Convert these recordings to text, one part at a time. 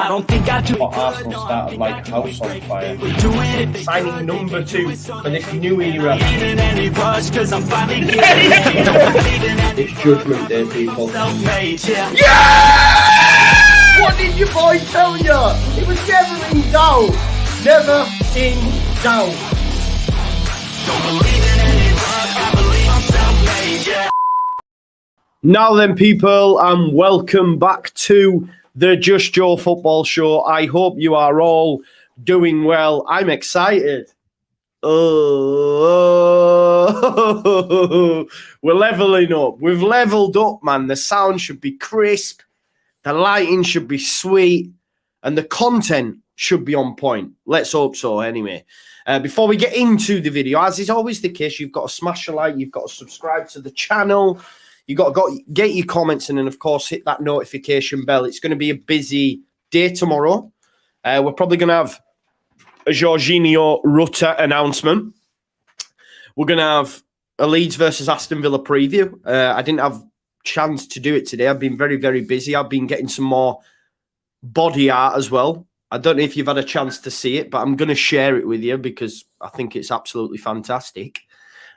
I don't think I do. Arsenal started like house on fire. Signing number 2 for this new era. It's Judgment Day, people. Yeah! What did your boy tell you? It was never in doubt. Never in doubt. Now then, people, and welcome back to the Just Joe Football Show. I hope you are all doing well. I'm excited. Oh, we're leveling up. We've leveled up, man. The sound should be crisp. The lighting should be sweet. And the content should be on point. Let's hope so, anyway. Before we get into the video, as is always the case, you've got to smash a like. You've got to subscribe to the channel. You've got to get your comments in and, of course, hit that notification bell. It's going to be a busy day tomorrow. We're probably going to have a Georginio Rutter announcement. We're going to have a Leeds versus Aston Villa preview. I didn't have chance to do it today. I've been very, very busy. I've been getting some more body art as well. I don't know if you've had a chance to see it, but I'm going to share it with you because I think it's absolutely fantastic.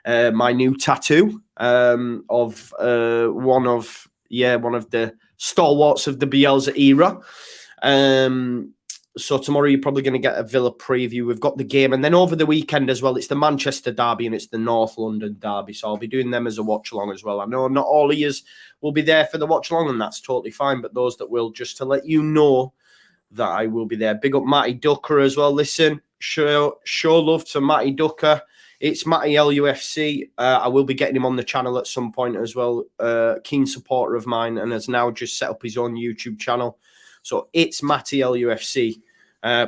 My new tattoo of one of the stalwarts of the Bielsa era. So tomorrow you're probably going to get a Villa preview. We've got the game, and then over the weekend as well, it's the Manchester derby and it's the North London derby. So I'll be doing them as a watch along as well. I know not all of yous will be there for the watch along, and that's totally fine. But those that will, just to let you know that I will be there. Big up Matty Ducker as well. Listen, show love to Matty Ducker. It's Matty LUFC. I will be getting him on the channel at some point as well. Keen supporter of mine and has now just set up his own YouTube channel. So it's Matty LUFC.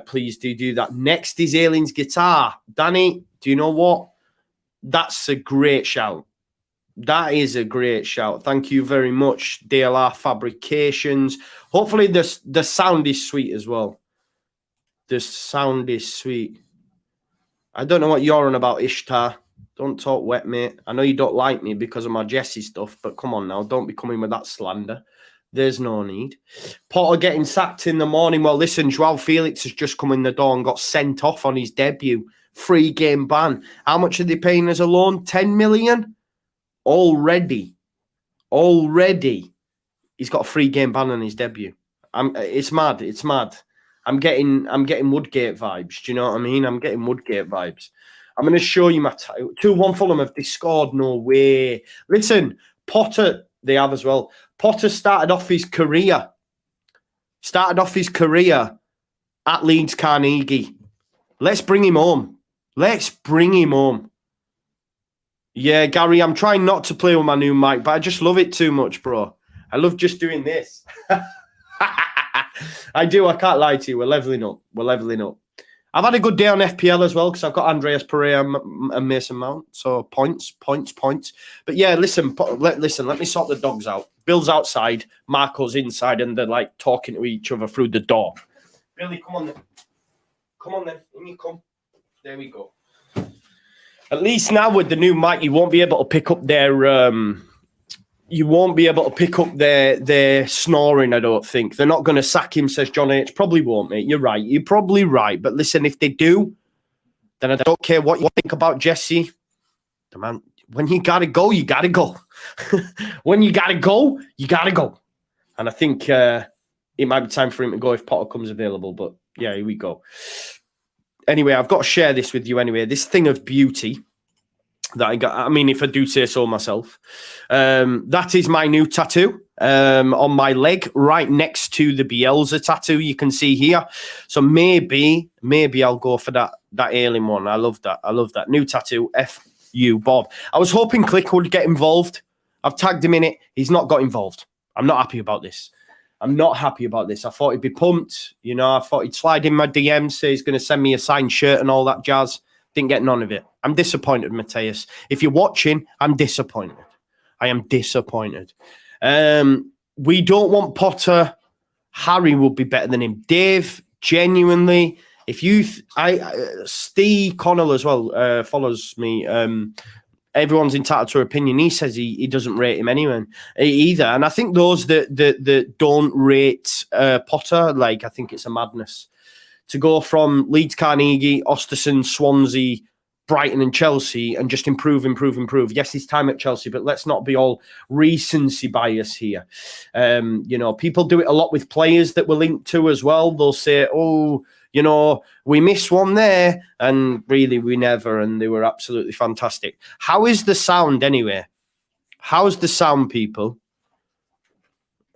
Please do that. Next is Aileen's Guitar. Danny, do you know what? That's a great shout. That is a great shout. Thank you very much, DLR Fabrications. Hopefully the sound is sweet as well. The sound is sweet. I don't know what you're on about, Ishtar. Don't talk wet, mate. I know you don't like me because of my Jesse stuff, but come on now. Don't be coming with that slander. There's no need. Potter getting sacked in the morning. Well, listen, Joao Felix has just come in the door and got sent off on his debut. 3-game ban. How much are they paying as a loan? 10 million? Already. He's got a 3-game ban on his debut. It's mad. It's mad. I'm getting Woodgate vibes. Do you know what I mean? I'm getting Woodgate vibes. I'm going to show you my 2-1 Fulham. Have they scored? No way. Listen, Potter, they have as well. Potter started off his career at Leeds Carnegie. Let's bring him home. Yeah, Gary, I'm trying not to play with my new mic, but I just love it too much, bro. I love just doing this. I do. I can't lie to you. We're leveling up. I've had a good day on FPL as well because I've got Andreas Pereira and Mason Mount. So points. But yeah, listen, let me sort the dogs out. Bill's outside, Marco's inside, and they're like talking to each other through the door. Billy, come on then. In you come. There we go. At least now with the new mic, you won't be able to pick up their snoring, I don't think. They're not going to sack him, says John H. Probably won't, mate. You're right. You're probably right. But listen, if they do, then I don't care what you think about Jesse. The man, when you got to go, you got to go. When you got to go, you got to go. And I think it might be time for him to go if Potter comes available. But yeah, here we go. Anyway, I've got to share this with you anyway. This thing of beauty that I got, I mean, if I do say so myself, that is my new tattoo on my leg right next to the Bielsa tattoo you can see here. So maybe I'll go for that alien one. I love that. New tattoo, F-U, Bob. I was hoping Click would get involved. I've tagged him in it. He's not got involved. I'm not happy about this. I thought he'd be pumped. You know, I thought he'd slide in my DMs, say he's going to send me a signed shirt and all that jazz. Didn't get none of it. I'm disappointed, Mateus. If you're watching, I'm disappointed. I am disappointed. We don't want Potter. Harry will be better than him. Dave, genuinely, if you... Steve Connell as well follows me. everyone's entitled to their opinion. He says he doesn't rate him anyway either. And I think those that don't rate Potter, like, I think it's a madness. To go from Leeds, Carnegie, Osterson, Swansea, Brighton and Chelsea and just improve. Yes, his time at Chelsea, but let's not be all recency bias here. You know, people do it a lot with players that we're linked to as well. They'll say, oh, you know, we missed one there, and really we never, and they were absolutely fantastic. How is the sound anyway? How's the sound, people?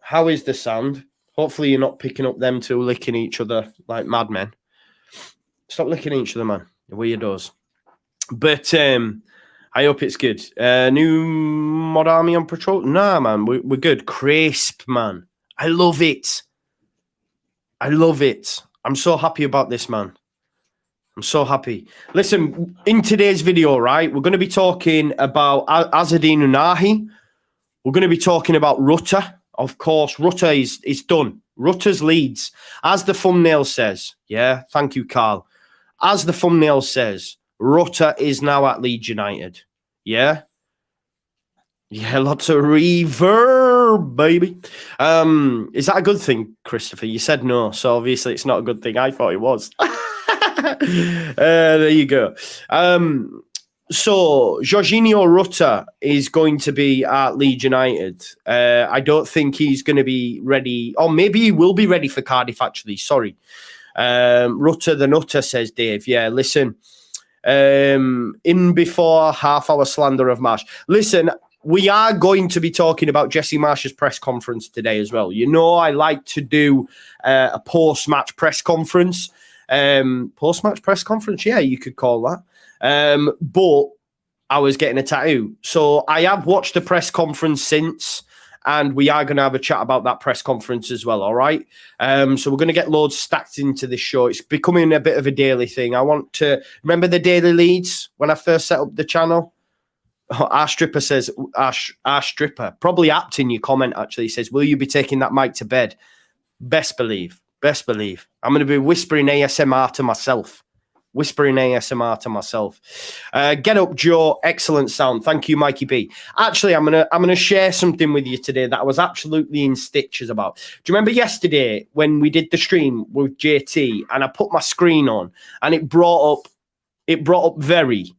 How is the sound? Hopefully you're not picking up them two licking each other like madmen. Stop licking each other, man. You're weirdos. But I hope it's good. New mod army on patrol? Nah, man, we're good. Crisp, man. I love it. I love it. I'm so happy about this, man. I'm so happy. Listen, in today's video, right, we're going to be talking about Azzedine Ounahi. We're going to be talking about Rutter. Of course, Rutter is done. Rutter's Leeds. As the thumbnail says, yeah, thank you, Carl. As the thumbnail says, Rutter is now at Leeds United. Yeah? Yeah, lots of reverb, baby. Is that a good thing, Christopher? You said no, so obviously it's not a good thing. I thought it was. There you go. So, Georginio Rutter is going to be at Leeds United. I don't think he's going to be ready. Or maybe he will be ready for Cardiff, actually. Sorry. Rutter the Nutter, says Dave. Yeah, listen. In before half-hour slander of Marsch. Listen, we are going to be talking about Jesse Marsch's press conference today as well. You know, I like to do a post-match press conference. Post-match press conference, yeah, you could call that. But I was getting a tattoo. So I have watched the press conference since, and we are going to have a chat about that press conference as well, all right? So we're going to get loads stacked into this show. It's becoming a bit of a daily thing. I want to... Remember the Daily Leeds when I first set up the channel? Oh, our stripper says... Our stripper, probably apt in your comment, actually, says, will you be taking that mic to bed? Best believe. Best believe. I'm going to be whispering ASMR to myself. Whispering ASMR to myself. Get up, Joe. Excellent sound. Thank you, Mikey B. Actually, I'm gonna share something with you today that I was absolutely in stitches about. Do you remember yesterday when we did the stream with JT and I put my screen on and it brought up very,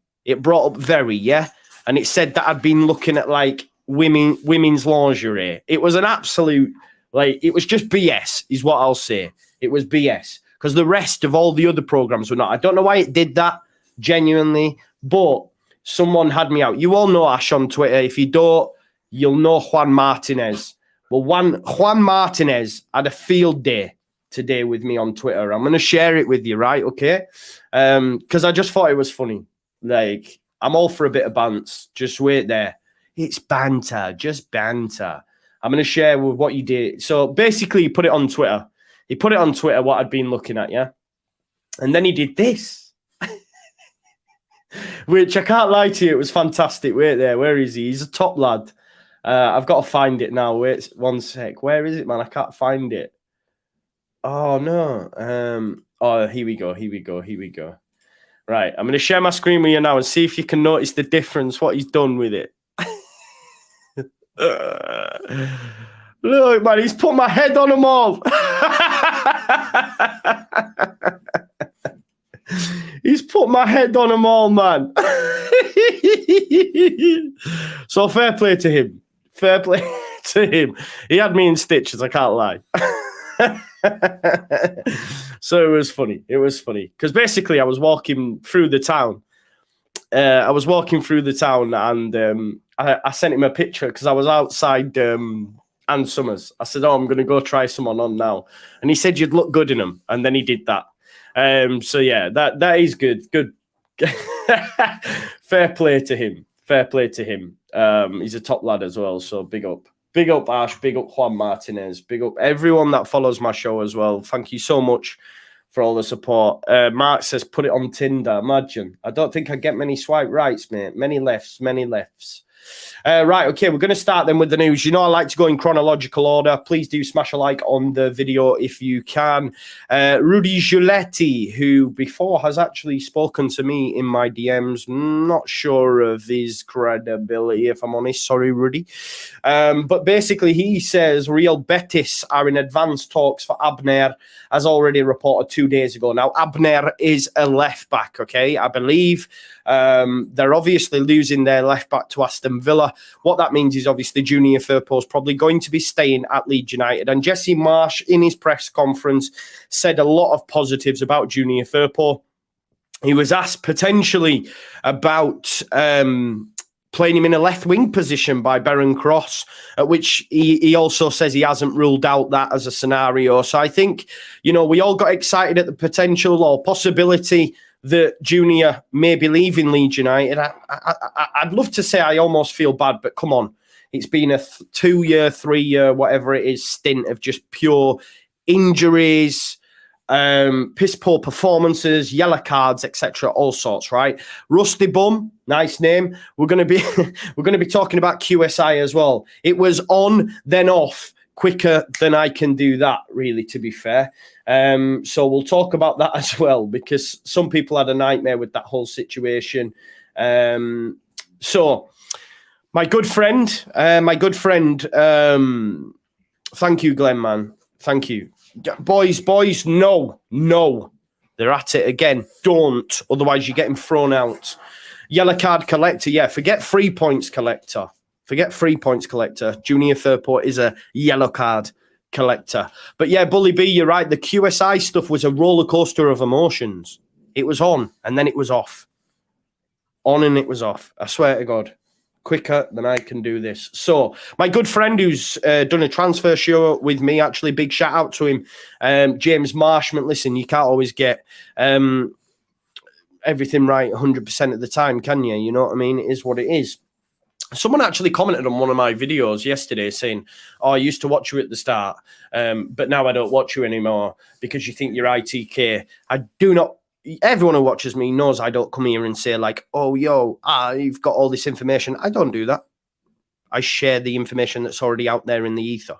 yeah, and it said that I'd been looking at like women's lingerie. It was an absolute it was just BS, is what I'll say. It was BS. Because the rest of all the other programs were not. I don't know why it did that, genuinely, but someone had me out. You all know Ash on Twitter. If you don't, you'll know Juan Martinez. Well, Juan Martinez had a field day today with me on Twitter. I'm going to share it with you, right? Okay? Because I just thought it was funny. Like, I'm all for a bit of bants. Just wait there. It's banter, just banter. I'm going to share with what you did. So basically, he put it on Twitter. He put it on Twitter, what I'd been looking at, yeah? And then he did this. Which I can't lie to you, it was fantastic. Wait there, where is he? He's a top lad. I've got to find it now. Wait one sec. Where is it, man? I can't find it. Oh, no. Oh, here we go. Right, I'm going to share my screen with you now and see if you can notice the difference, what he's done with it. Look, man, he's put my head on them all. He's put my head on them all, man. So fair play to him. Fair play to him. He had me in stitches, I can't lie. So it was funny. It was funny. Because basically I was walking through the town. And I sent him a picture because I was outside... and Summers. I said, oh, I'm going to go try someone on now. And he said, you'd look good in them. And then he did that. So, yeah, that is good. Good. Fair play to him. He's a top lad as well. So, big up. Big up, Ash. Big up, Juan Martinez. Big up everyone that follows my show as well. Thank you so much for all the support. Mark says, put it on Tinder. Imagine. I don't think I get many swipe rights, mate. Many lefts. Right, okay, we're going to start then with the news. You know I like to go in chronological order. Please do smash a like on the video if you can. Rudy Giuletti, who before has actually spoken to me in my DMs, not sure of his credibility, if I'm honest. Sorry, Rudy. But basically he says Real Betis are in advanced talks for Abner, as already reported 2 days ago. Now, Abner is a left-back, okay? I believe they're obviously losing their left-back to Aston Villa. What that means is obviously Junior Firpo is probably going to be staying at Leeds United. And Jesse Marsch, in his press conference, said a lot of positives about Junior Firpo. He was asked potentially about playing him in a left wing position by Baron Cross, at which he also says he hasn't ruled out that as a scenario. So I think, you know, we all got excited at the potential or possibility that Junior may be leaving Leeds United. I'd love to say I almost feel bad, but come on. It's been a 2-year, 3-year, whatever it is, stint of just pure injuries, piss poor performances, yellow cards, etc., all sorts, right? Rusty Bum, nice name. We're going to be talking about QSI as well. It was on, then off, quicker than I can do that, really, to be fair. So we'll talk about that as well, because some people had a nightmare with that whole situation. So my good friend, thank you, Glenn, man. Thank you. Boys, no. They're at it again. Don't, otherwise you're getting thrown out. Yellow card collector, yeah, forget 3 points collector. Forget 3 points collector. Junior Firpo is a yellow card collector. But yeah, Bully B, you're right. The QSI stuff was a roller coaster of emotions. It was on and then it was off. On and it was off. I swear to God. Quicker than I can do this. So, my good friend who's done a transfer show with me, actually, big shout out to him, James Marshman. Listen, you can't always get everything right 100% of the time, can you? You know what I mean? It is what it is. Someone actually commented on one of my videos yesterday saying, oh, I used to watch you at the start, but now I don't watch you anymore because you think you're ITK. I do not. Everyone who watches me knows I don't come here and say like, oh, yo, you've got all this information. I don't do that. I share the information that's already out there in the ether.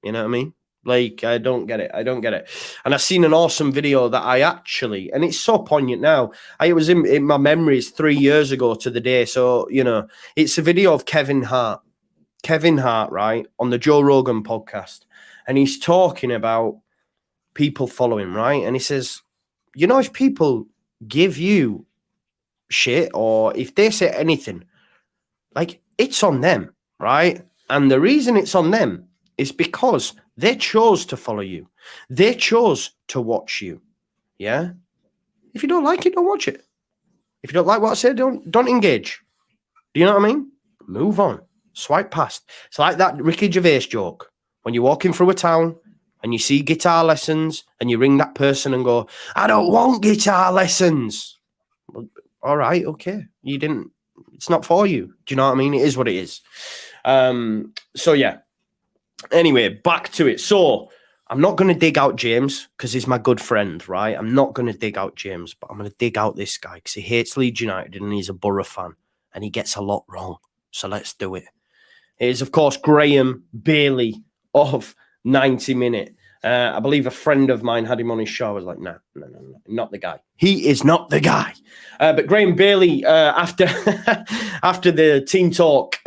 You know what I mean? Like, I don't get it. And I've seen an awesome video that I actually, and it's so poignant now. It was in my memories 3 years ago to the day. So, you know, it's a video of Kevin Hart. Kevin Hart, right, on the Joe Rogan podcast. And he's talking about people following, right? And he says, you know, if people give you shit or if they say anything, like, it's on them, right? And the reason it's on them is because they chose to follow you. They chose to watch you. Yeah? If you don't like it, don't watch it. If you don't like what I say, don't engage. Do you know what I mean? Move on. Swipe past. It's like that Ricky Gervais joke. When you're walking through a town and you see guitar lessons and you ring that person and go, I don't want guitar lessons. Well, all right, okay. You didn't, it's not for you. Do you know what I mean? It is what it is. So yeah. Anyway, back to it. So I'm not going to dig out James because he's my good friend, right? I'm not going to dig out James, but I'm going to dig out this guy because he hates Leeds United and he's a Borough fan and he gets a lot wrong. So let's do it. It is, of course, Graham Bailey of 90 Minute. I believe a friend of mine had him on his show. I was like, no, not the guy. He is not the guy. But Graham Bailey, after the Team Talk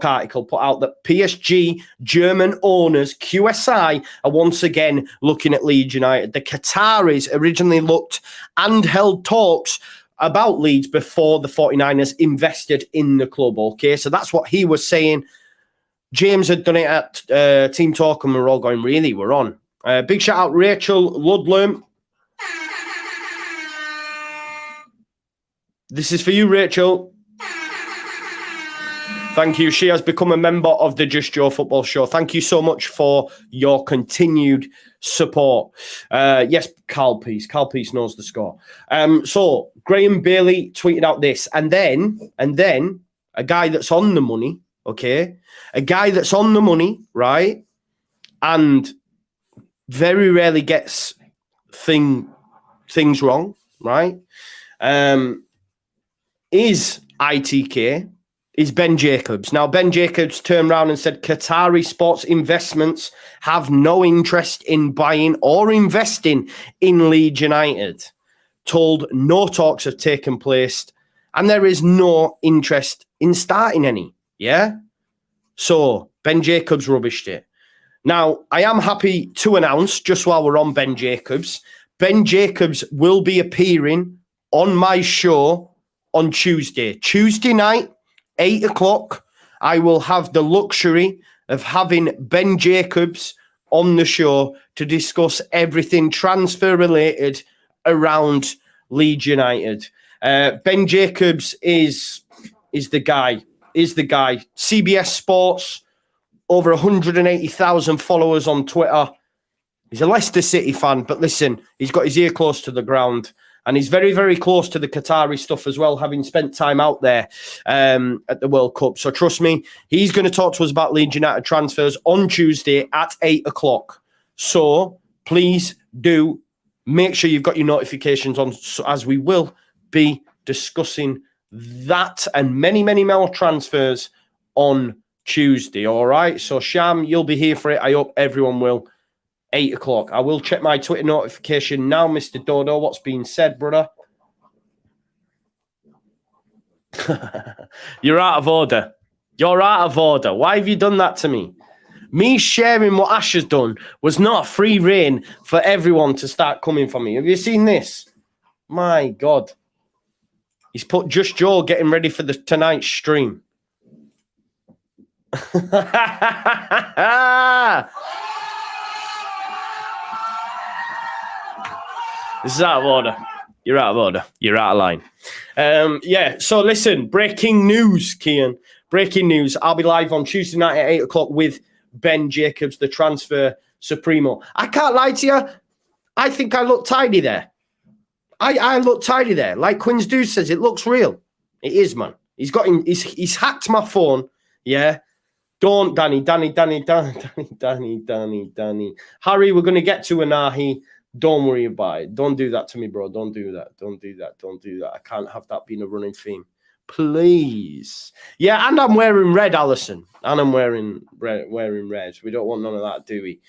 article put out that PSG German owners QSI are once again looking at Leeds United. The Qataris originally looked and held talks about Leeds before the 49ers invested in the club. Okay, so that's what he was saying. James had done it at Team Talk and we're all going, really, we're on. Big shout out Rachel Ludlam. This is for you, Rachel. Thank you. She has become a member of the Just Joe Football Show. Thank you so much for your continued support. Yes, Carl Peace. Carl Peace knows the score. So Graham Bailey tweeted out this, and then a guy that's on the money. Okay, a guy that's on the money, right, and very rarely gets things wrong, right, is ITK, is Ben Jacobs. Now, Ben Jacobs turned around and said Qatari sports investments have no interest in buying or investing in Leeds United. Told no talks have taken place and there is no interest in starting any. Yeah? So, Ben Jacobs rubbished it. Now, I am happy to announce, just while we're on Ben Jacobs will be appearing on my show on Tuesday. Tuesday night, 8 o'clock, I will have the luxury of having Ben Jacobs on the show to discuss everything transfer related around Leeds United. Ben Jacobs is the guy. CBS Sports, over 180,000 followers on Twitter. He's a Leicester City fan, but listen, he's got his ear close to the ground. And he's very, very close to the Qatari stuff as well, having spent time out there at the World Cup. So trust me, he's going to talk to us about Leeds United transfers on Tuesday at 8 o'clock. So please do make sure you've got your notifications on, as we will be discussing that and many, many more transfers on Tuesday. All right. So Sham, you'll be here for it. I hope everyone will. 8 o'clock. I will check my Twitter notification now, Mr. Dodo. What's being said, brother? You're out of order. You're out of order. Why have you done that to me? Me sharing what Ash has done was not a free reign for everyone to start coming for me. Have you seen this? My God. He's put Just Joe getting ready for the tonight's stream. This is out of order. You're out of order. You're out of line. Yeah, so listen, breaking news, Kian. Breaking news. I'll be live on Tuesday night at 8 o'clock with Ben Jacobs, the transfer supremo. I can't lie to you. I think I look tidy there. I look tidy there. Like Quinn's Dude says, it looks real. It is, man. He's hacked my phone. Yeah. Don't, Danny. Harry, we're going to get to Anahi. Don't worry about it. Don't do that to me, bro. Don't do that. Don't do that. I can't have that being a running theme. Please. Yeah, and I'm wearing red, Alison. And I'm wearing red. We don't want none of that, do we?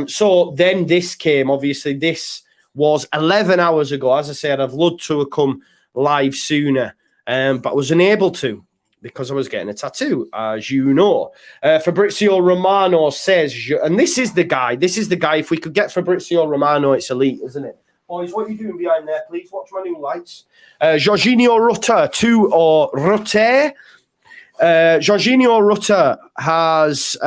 So then this came. Obviously, this was 11 hours ago. As I said, I've loved to have come live sooner, but I was unable to, because I was getting a tattoo, as you know. Fabrizio Romano says, and this is the guy. If we could get Fabrizio Romano, it's elite, isn't it? Boys, what are you doing behind there? Please watch my new lights. Georginio Rutter Rutter. Georginio Rutter has,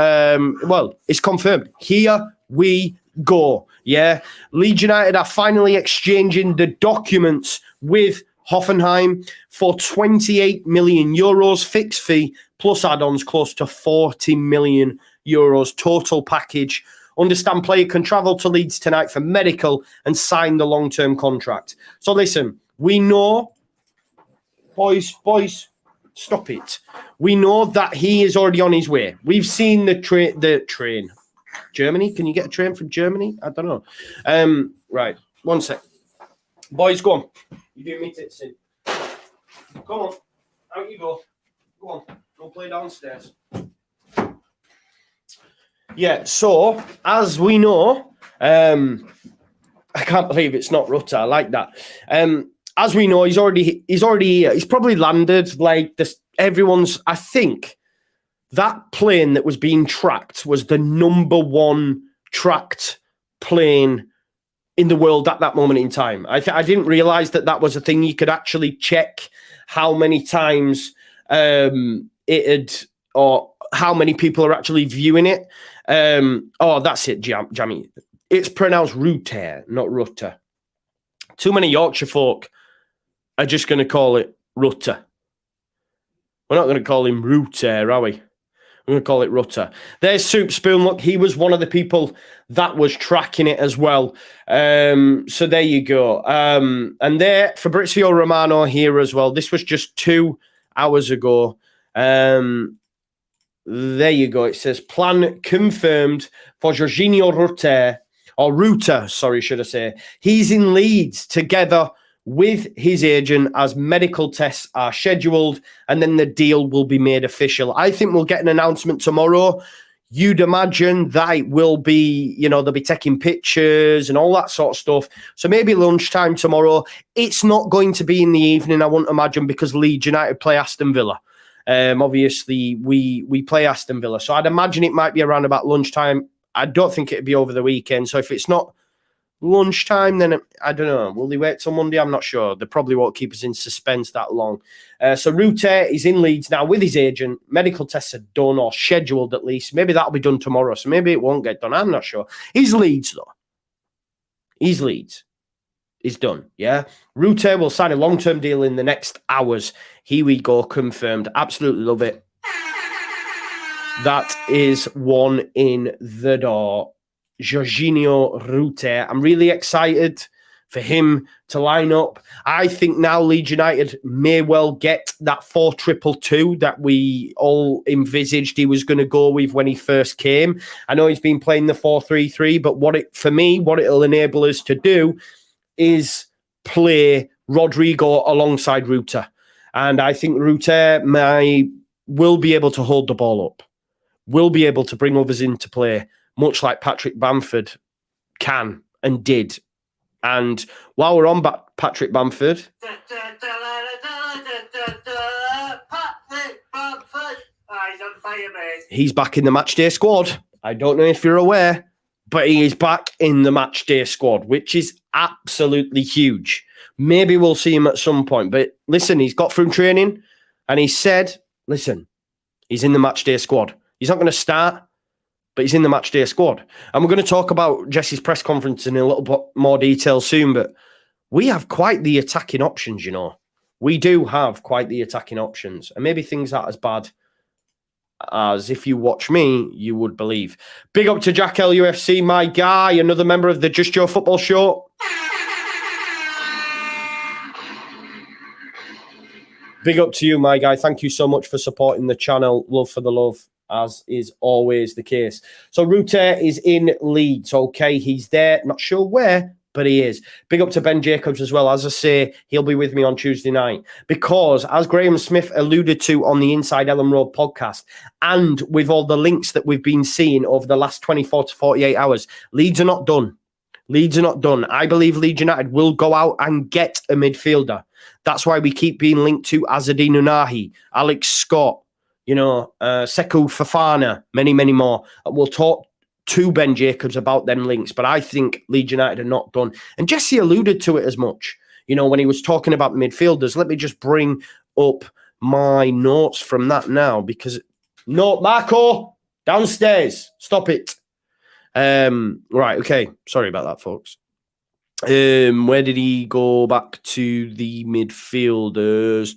it's confirmed. Here we go. Yeah. Leeds United are finally exchanging the documents with Hoffenheim for 28 million euros fixed fee plus add-ons, close to 40 million euros total package. Understand player can travel to Leeds tonight for medical and sign the long-term contract. So listen, we know, boys, stop it. We know that he is already on his way. We've seen the train. Germany? Can you get a train from Germany? I don't know. Right, one sec. Boys, go on. You do me tits in. Come on. Out you go. Go on. Go play downstairs. Yeah, so, as we know, I can't believe it's not Rutter. I like that. As we know, he's already here. He's probably landed. Like this, everyone's. I think that plane that was being tracked was the number one tracked plane in the world at that moment in time. I didn't realize that was a thing. You could actually check how many times it had, or how many people are actually viewing it. That's it, Jammy. It's pronounced Rutter, not Rutter. Too many Yorkshire folk are just going to call it Rutter. We're not going to call him Rutter, are we? We're going to call it Rutter. There's Soup Spoon. Look, he was one of the people that was tracking it as well. So there you go. And there, Fabrizio Romano here as well. This was just 2 hours ago. There you go. It says, plan confirmed for Georginio Rutter, or Rutter, sorry, should I say. He's in Leeds together with his agent as medical tests are scheduled, and then the deal will be made official. I think we'll get an announcement tomorrow. You'd imagine that it will be, you know, they'll be taking pictures and all that sort of stuff. So maybe lunchtime tomorrow. It's not going to be in the evening, I wouldn't imagine, because Leeds United play Aston Villa. Obviously, we play Aston Villa. So I'd imagine it might be around about lunchtime. I don't think it'd be over the weekend. So if it's not lunchtime, then I don't know. Will they wait till Monday? I'm not sure. They probably won't keep us in suspense that long. So Rutter is in Leeds now with his agent. Medical tests are done or scheduled at least. Maybe that'll be done tomorrow. So maybe it won't get done. I'm not sure. He's Leeds though. He's Leeds. He's done. Yeah. Rutter will sign a long-term deal in the next hours. Here we go. Confirmed. Absolutely love it. That is one in the door. Georginio Rutter. I'm really excited for him to line up. I think now Leeds United may well get that 4-2-2 that we all envisaged he was going to go with when he first came. I know he's been playing the 4-3-3, but what it'll enable us to do is play Rodrigo alongside Rutter. And I think Rutter will be able to hold the ball up, will be able to bring others into play, much like Patrick Bamford can and did. And while we're on Patrick Bamford, he's back in the matchday squad. I don't know if you're aware, but he is back in the matchday squad, which is absolutely huge. Maybe we'll see him at some point. But listen, he's got through training and he said, listen, he's in the matchday squad. He's not going to start, but he's in the matchday squad. And we're going to talk about Jesse's press conference in a little bit more detail soon, but we have quite the attacking options, you know. We do have quite the attacking options. And maybe things aren't as bad as if you watch me, you would believe. Big up to Jack LUFC, my guy, another member of the Just Joe Football Show. Big up to you, my guy. Thank you so much for supporting the channel. Love for the love, as is always the case. So Rutter is in Leeds. Okay, he's there. Not sure where, but he is. Big up to Ben Jacobs as well. As I say, he'll be with me on Tuesday night because, as Graham Smith alluded to on the Inside Ellen Road podcast, and with all the links that we've been seeing over the last 24 to 48 hours, Leeds are not done. Leeds are not done. I believe Leeds United will go out and get a midfielder. That's why we keep being linked to Azadine Unahi, Alex Scott, you know, Sekou Fofana, many, many more. We'll talk to Ben Jacobs about them links, but I think Leeds United are not done. And Jesse alluded to it as much, you know, when he was talking about the midfielders. Let me just bring up my notes from that now because, no, Marco, downstairs, stop it. Right, okay, sorry about that, folks. Where did he go back to the midfielders?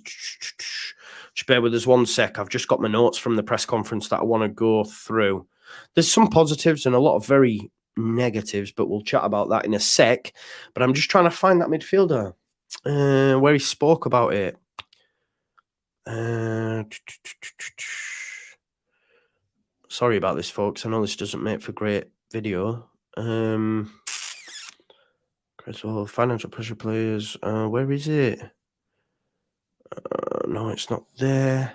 Just bear with us one sec. I've just got my notes from the press conference that I want to go through. There's some positives and a lot of very negatives, but we'll chat about that in a sec. But I'm just trying to find that midfielder where he spoke about it. Sorry about this, folks. I know this doesn't make for great video. Financial pressure players. Where is it? No, it's not there.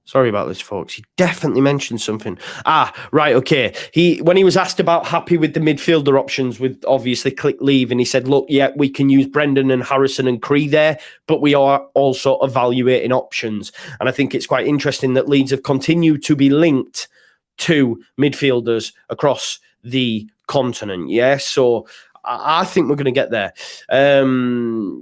Sorry about this, folks. He definitely mentioned something. Right, okay. When he was asked about happy with the midfielder options, with obviously click leave, and he said, look, yeah, we can use Brendan and Harrison and Cree there, but we are also evaluating options. And I think it's quite interesting that Leeds have continued to be linked to midfielders across the continent. Yeah, so I think we're going to get there.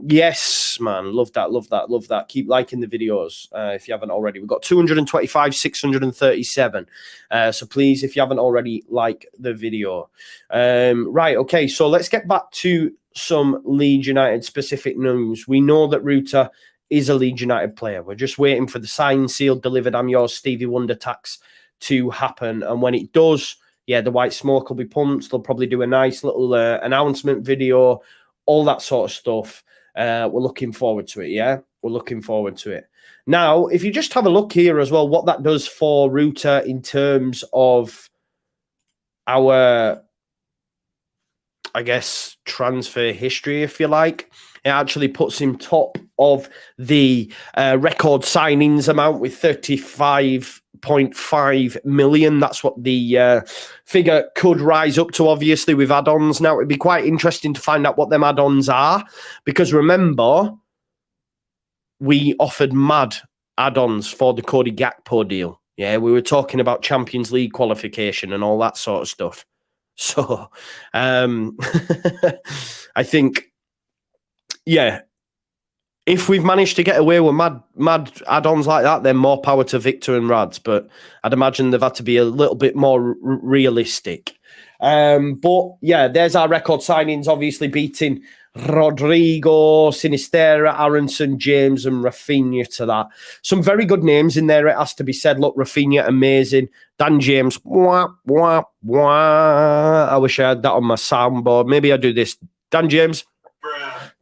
Yes, man. Love that. Keep liking the videos if you haven't already. We've got 225, 637. So please, if you haven't already, like the video. Right, okay. So let's get back to some Leeds United specific news. We know that Rutter is a Leeds United player. We're just waiting for the signed, sealed, delivered, I'm yours, Stevie Wonder tax to happen. And when it does, yeah, the white smoke will be pumped. They'll probably do a nice little announcement video, all that sort of stuff. We're looking forward to it, yeah? We're looking forward to it. Now, if you just have a look here as well, what that does for Rutter in terms of our I guess, transfer history, if you like. It actually puts him top of the record signings amount with 35.5 million. That's what the figure could rise up to, obviously, with add-ons. Now, it'd be quite interesting to find out what them add-ons are, because remember, we offered mad add-ons for the Cody Gakpo deal. Yeah, we were talking about Champions League qualification and all that sort of stuff. So, I think, yeah, if we've managed to get away with mad add-ons like that, then more power to Victor and Rads. But I'd imagine they've had to be a little bit more realistic. But yeah, there's our record signings, obviously beating Rodrigo, Sinisterra, Aronson, James, and Rafinha to that. Some very good names in there, it has to be said. Look, Rafinha, amazing. Dan James, wah, wah, wah. I wish I had that on my soundboard. Maybe I do this. Dan James.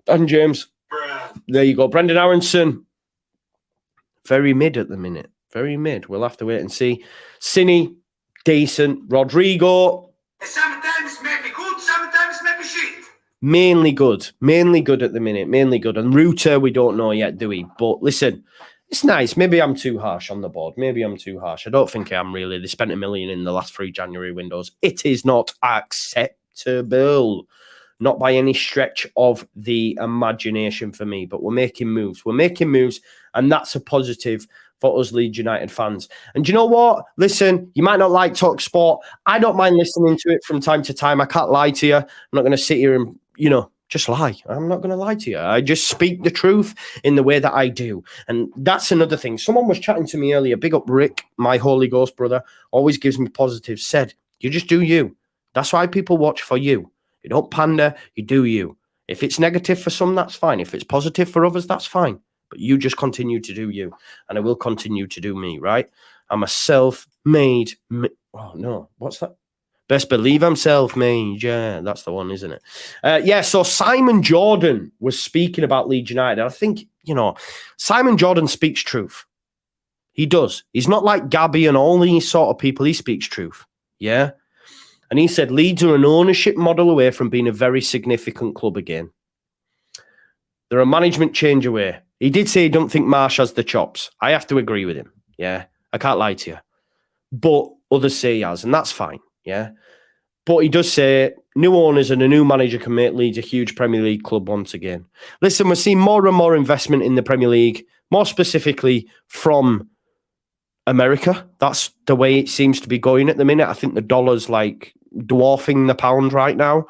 Dan James. There you go. Brendan Aronson. Very mid at the minute. Very mid. We'll have to wait and see. Cine, decent. Rodrigo. Sometimes maybe good, sometimes maybe shit. Mainly good at the minute, mainly good. And Rutter, we don't know yet, do we? But listen, it's nice. Maybe I'm too harsh on the board. Maybe I'm too harsh. I don't think I am really. They spent $1 million in the last 3 January windows. It is not acceptable. Not by any stretch of the imagination for me, but we're making moves. We're making moves, and that's a positive for us Leeds United fans. And do you know what? Listen, you might not like Talk Sport. I don't mind listening to it from time to time. I can't lie to you. I'm not going to sit here and, just lie. I'm not going to lie to you. I just speak the truth in the way that I do. And that's another thing. Someone was chatting to me earlier. Big up Rick, my Holy Ghost brother. Always gives me positive. Said, you just do you. That's why people watch for you. You don't pander. You do you. If it's negative for some, that's fine. If it's positive for others, that's fine. But you just continue to do you. And I will continue to do me, right? I'm a self-made... Oh, no. What's that? Best believe I'm self-made. Yeah, that's the one, isn't it? So Simon Jordan was speaking about Leeds United. I think, Simon Jordan speaks truth. He does. He's not like Gabby and all these sort of people. He speaks truth. Yeah? And he said Leeds are an ownership model away from being a very significant club again. They're a management change away. He did say he don't think Marsch has the chops. I have to agree with him. Yeah? I can't lie to you. But others say he has, and that's fine. Yeah. But he does say new owners and a new manager can make Leeds a huge Premier League club once again. Listen, we're seeing more and more investment in the Premier League, more specifically from America. That's the way it seems to be going at the minute. I think the dollar's like dwarfing the pound right now.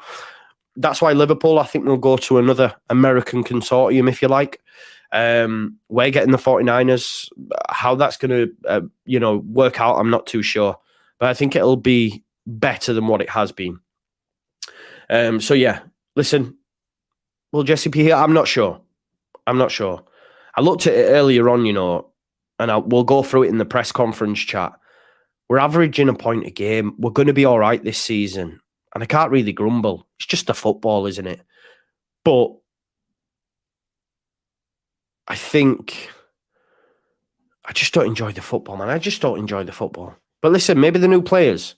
That's why Liverpool, I think, will go to another American consortium, if you like. We're getting the 49ers. How that's going to, work out, I'm not too sure. But I think it'll be better than what it has been. So yeah, listen, will Jesse be here? I'm not sure. I looked at it earlier on, and we'll go through it in the press conference chat. We're averaging a point a game. We're going to be all right this season. And I can't really grumble. It's just the football, isn't it? But I think I just don't enjoy the football, man. I just don't enjoy the football. But listen, maybe the new players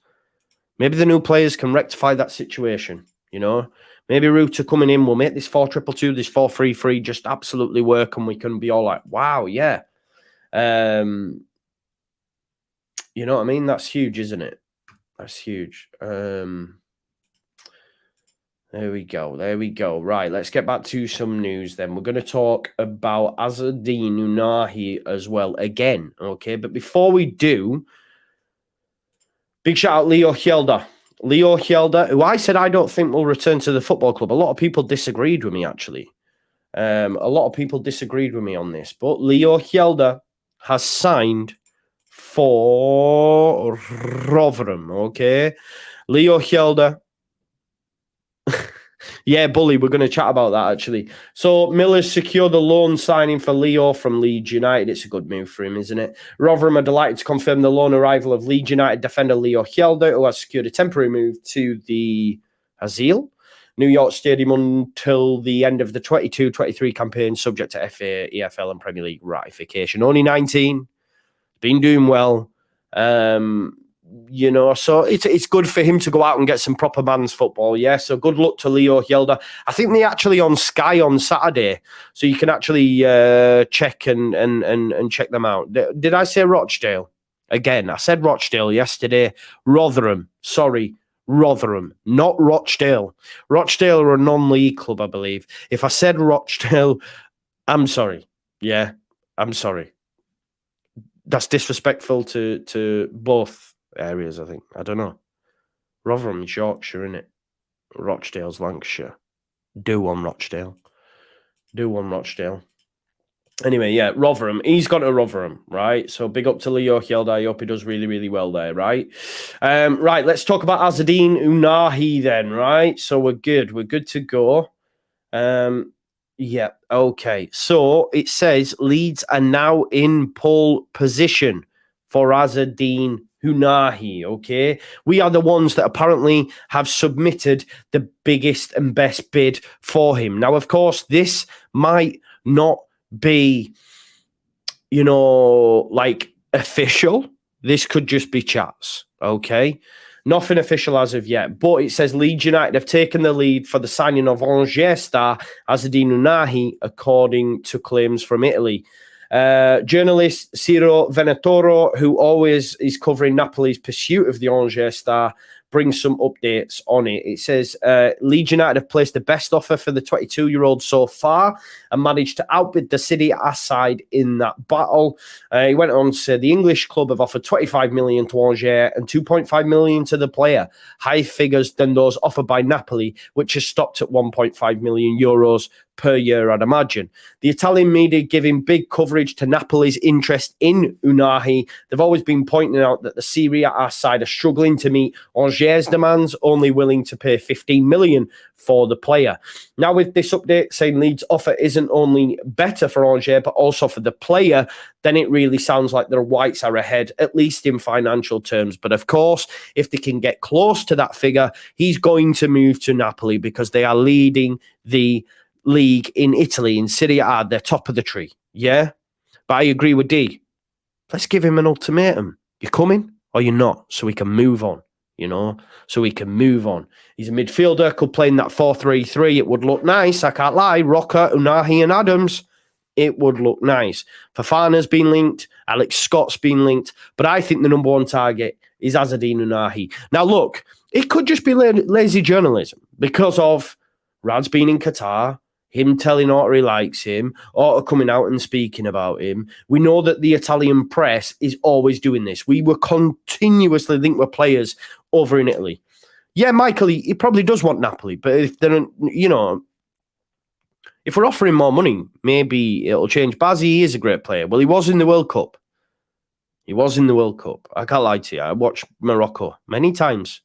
can rectify that situation, Maybe Rutter coming in will make this 4-2-2, this 4-3-3 just absolutely work, and we can be all like, wow, yeah. You know what I mean? That's huge, isn't it? That's huge. There we go. Right, let's get back to some news then. We're going to talk about Azzedine Ounahi as well again, okay? But before we do, big shout out Leo Hjelde. Leo Hjelde, who I said I don't think will return to the football club. A lot of people disagreed with me, actually. A lot of people disagreed with me on this. But Leo Hjelde has signed for Rotherham, okay? Leo Hjelde. Yeah, Bully, we're going to chat about that, actually. So, Miller's secured the loan signing for Leo from Leeds United. It's a good move for him, isn't it? Rotherham are delighted to confirm the loan arrival of Leeds United defender Leo Hjelde, who has secured a temporary move to the Azil New York Stadium until the end of the 22-23 campaign, subject to FA, EFL and Premier League ratification. Only 19, been doing well. You know, so it's good for him to go out and get some proper man's football, yeah? So good luck to Leo Hjelde. I think they're actually on Sky on Saturday, so you can actually check and check them out. Did I say Rochdale? Again, I said Rochdale yesterday. Rotherham, sorry. Rotherham, not Rochdale. Rochdale are a non-league club, I believe. If I said Rochdale, I'm sorry. Yeah, I'm sorry. That's disrespectful to both areas, I think. I don't know. Rotherham's Yorkshire, isn't it? Rochdale's Lancashire. Do one Rochdale. Anyway, yeah, Rotherham. He's gone to Rotherham, right? So big up to Leo Hjelde. I hope he does really, really well there, right? Right, let's talk about Azzedine Ounahi then, right? So we're good. We're good to go. Yeah, okay. So it says Leeds are now in pole position for Azzedine Ounahi, okay? We are the ones that apparently have submitted the biggest and best bid for him. Now, of course, this might not be, you know, like official. This could just be chats, okay? Nothing official as of yet, but it says Leeds United have taken the lead for the signing of Angers star Azzedine Ounahi, according to claims from Italy. Journalist Ciro Venatoro, who always is covering Napoli's pursuit of the Angers star, brings some updates on it. It says Leeds United have placed the best offer for the 22-year-old so far and managed to outbid the City A side in that battle. He went on to say the English club have offered 25 million to Angers and 2.5 million to the player, higher figures than those offered by Napoli, which has stopped at 1.5 million euros per year, I'd imagine. The Italian media giving big coverage to Napoli's interest in Ounahi. They've always been pointing out that the Serie A side are struggling to meet Angers' demands, only willing to pay 15 million for the player. Now, with this update saying Leeds' offer isn't only better for Angers, but also for the player, then it really sounds like the Whites are ahead, at least in financial terms. But of course, if they can get close to that figure, he's going to move to Napoli because they are leading the league in Italy, in Serie A. They're top of the tree, yeah? But I agree with D. Let's give him an ultimatum. You're coming or you're not, so we can move on, you know? So we can move on. He's a midfielder, could play in that 4-3-3. It would look nice, I can't lie. Rocker, Ounahi and Adams. It would look nice. Fofana's been linked. Alex Scott's been linked. But I think the number one target is Azzedine Ounahi. Now, look, it could just be lazy journalism because of Rad's being in Qatar, him telling Orta he likes him, Orta coming out and speaking about him. We know that the Italian press is always doing this. We were continuously linked with players over in Italy. Yeah, Michael, he probably does want Napoli, but if they're, you know, if we're offering more money, maybe it'll change. Bazzi is a great player. Well, he was in the World Cup. I can't lie to you. I watched Morocco many times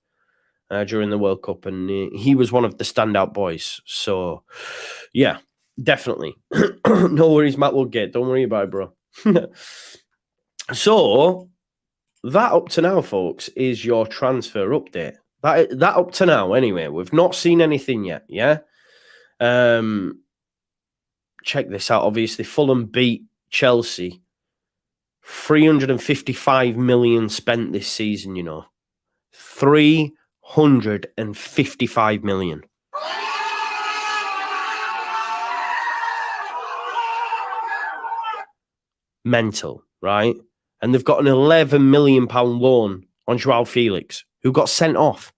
during the World Cup, and he was one of the standout boys. So, yeah, definitely. No worries, Matt will get. Don't worry about it, bro. So, that up to now, folks, is your transfer update. That up to now, anyway. We've not seen anything yet, yeah? Check this out. Obviously, Fulham beat Chelsea. 355 million spent this season, you know. 355 million. Mental, right? And they've got an 11 million pound loan on Joao Felix, who got sent off.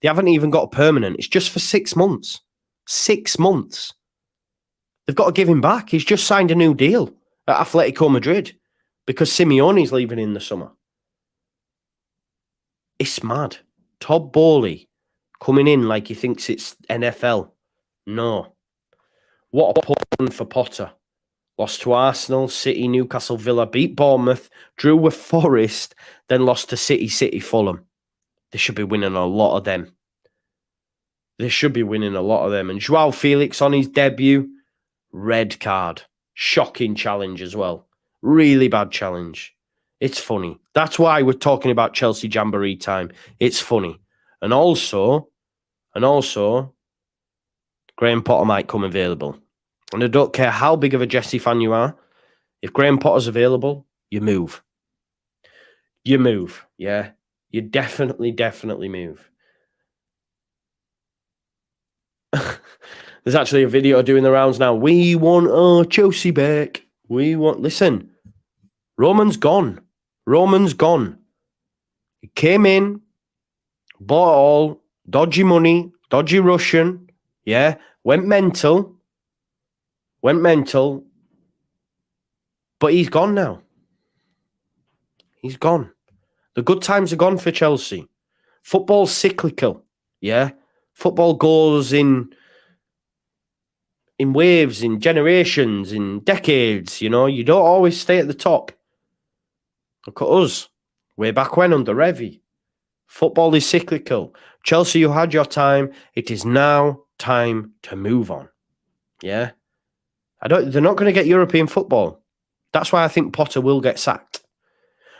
They haven't even got a permanent. It's just for 6 months. 6 months. They've got to give him back. He's just signed a new deal at Atletico Madrid because Simeone's leaving in the summer. It's mad. Todd Bowley coming in like he thinks it's NFL. No. What a punt for Potter. Lost to Arsenal, City, Newcastle, Villa, beat Bournemouth, drew with Forest, then lost to City, Fulham. They should be winning a lot of them. And Joao Felix on his debut, red card. Shocking challenge as well. Really bad challenge. It's funny. That's why we're talking about Chelsea Jamboree time. It's funny. And also, Graham Potter might come available. And I don't care how big of a Jesse fan you are. If Graham Potter's available, you move. Yeah. You definitely move. There's actually a video doing the rounds now. We want our Chelsea back. Listen, Roman's gone. Roman's gone. He came in, bought all, dodgy money, dodgy Russian, yeah, went mental, but he's gone now. He's gone. The good times are gone for Chelsea. Football's cyclical, yeah. Football goes in waves, in generations, in decades, you know. You don't always stay at the top. Look at us. Way back when under Revy. Football is cyclical. Chelsea, you had your time. It is now time to move on. Yeah. They're not going to get European football. That's why I think Potter will get sacked.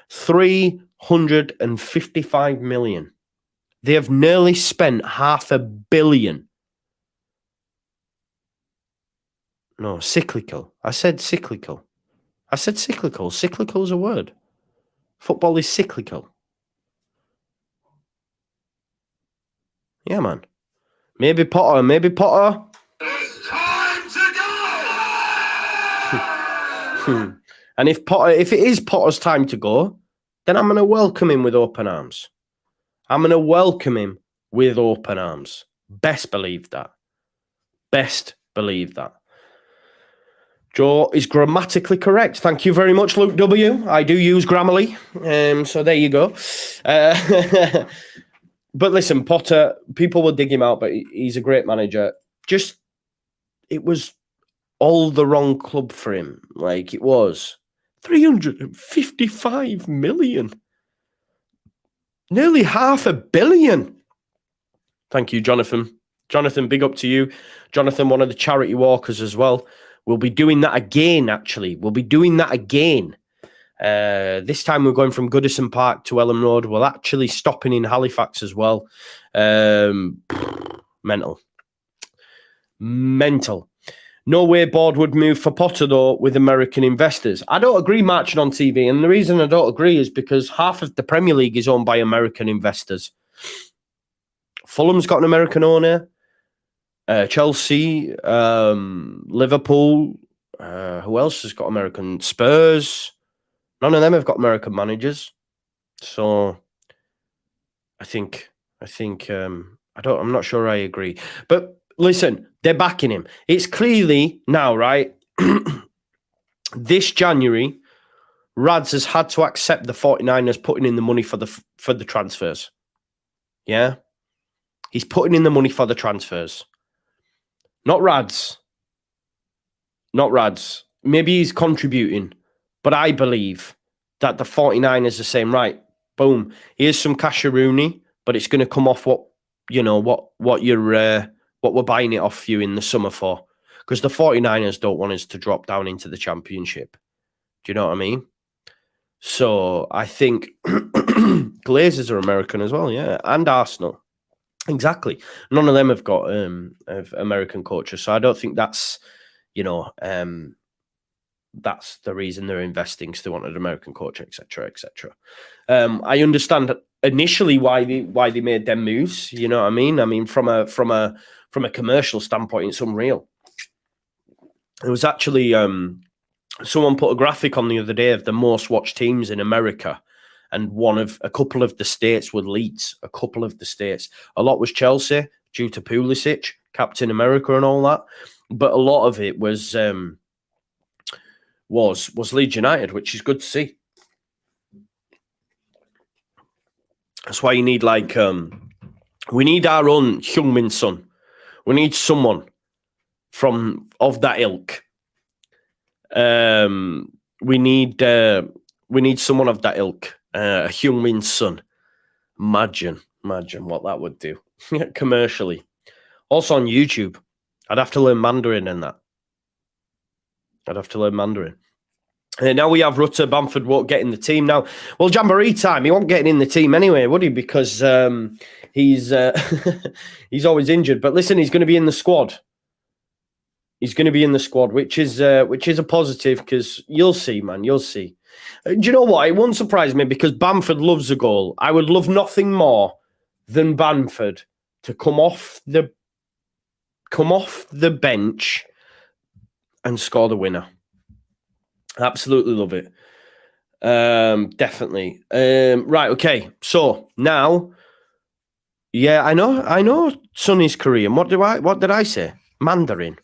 355 million. They have nearly spent $500 million. No, cyclical. I said cyclical. Cyclical. Cyclical is a word. Football is cyclical. Yeah, man. Maybe Potter. It's time to go! And if it is Potter's time to go, then I'm going to welcome him with open arms. Best believe that. Joe is grammatically correct. Thank you very much, Luke W. I do use Grammarly. So there you go. But listen, Potter, people will dig him out, but he's a great manager. It was all the wrong club for him. Like, it was 355 million. Nearly $500 million. Thank you, Jonathan. Jonathan, big up to you. Jonathan, one of the charity walkers as well. We'll be doing that again, actually. This time we're going from Goodison Park to Elland Road. We're actually stopping in Halifax as well. Mental. No way Board would move for Potter, though, with American investors. I don't agree marching on TV, and the reason I don't agree is because half of the Premier League is owned by American investors. Fulham's got an American owner. Chelsea, Liverpool, who else has got American? Spurs. None of them have got American managers. So I'm not sure I agree. But listen, they're backing him. It's clearly now, right? This January, Rads has had to accept the 49ers putting in the money for the transfers. Yeah? He's putting in the money for the transfers. Not Rads. Maybe he's contributing. But I believe that the 49ers are saying, right, boom, here's some casheroony, but it's going to come off what we're buying it off you in the summer for. Because the 49ers don't want us to drop down into the championship. Do you know what I mean? So I think Glazers are American as well, yeah, and Arsenal. Exactly. None of them have got American coaches, so I don't think that's, that's the reason they're investing, because they wanted an American coach, etc., etc. I understand initially why they made them moves. You know what I mean? I mean, from a commercial standpoint, it's unreal. It was actually someone put a graphic on the other day of the most watched teams in America. And a couple of the states were Leeds. A couple of the states. A lot was Chelsea due to Pulisic, Captain America, and all that. But a lot of it was Leeds United, which is good to see. That's why you need we need our own Heung-min Son. We need someone of that ilk. We need someone of that ilk. Heung-min Son. Imagine what that would do commercially. Also on YouTube, I'd have to learn Mandarin in that. Now we have Rutter. Bamford won't get in the team now. Well, Jamboree time. He won't get in the team anyway, would he? Because he's he's always injured. But listen, he's going to be in the squad. He's going to be in the squad, which is a positive because you'll see, man. You'll see. Do you know what? It won't surprise me because Bamford loves a goal. I would love nothing more than Bamford to come off the bench and score the winner. Absolutely love it. Definitely. Right. Okay. So now, yeah, I know. Sonny's Korean. What did I say? Mandarin.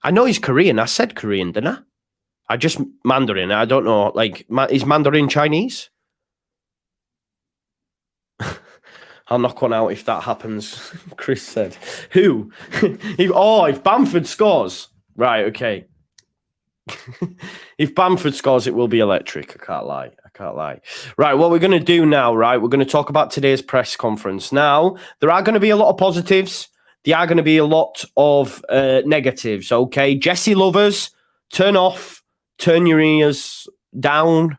I know he's Korean. I said Korean, didn't I? I just Mandarin. I don't know. Like, is Mandarin Chinese? I'll knock one out if that happens. Chris said. Who? If Bamford scores. Right. Okay. If Bamford scores, it will be electric. I can't lie. Right, what we're going to do now, right, we're going to talk about today's press conference. Now, there are going to be a lot of positives. There are going to be a lot of negatives, okay? Jesse lovers, turn off, turn your ears down.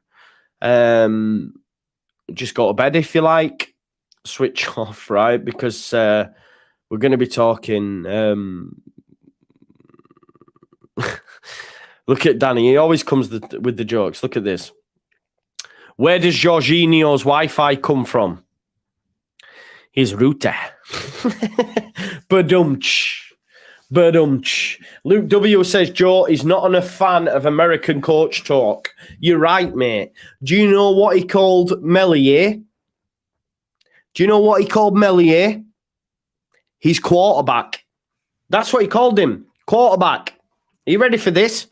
Just go to bed if you like. Switch off, right? Because we're going to be talking... Look at Danny. He always comes with the jokes. Look at this. Where does Georginio's Wi-Fi come from? His router. Badumch. Luke W says, Joe is not a fan of American coach talk. You're right, mate. Do you know what he called Melier? His quarterback. That's what he called him. Quarterback. Are you ready for this?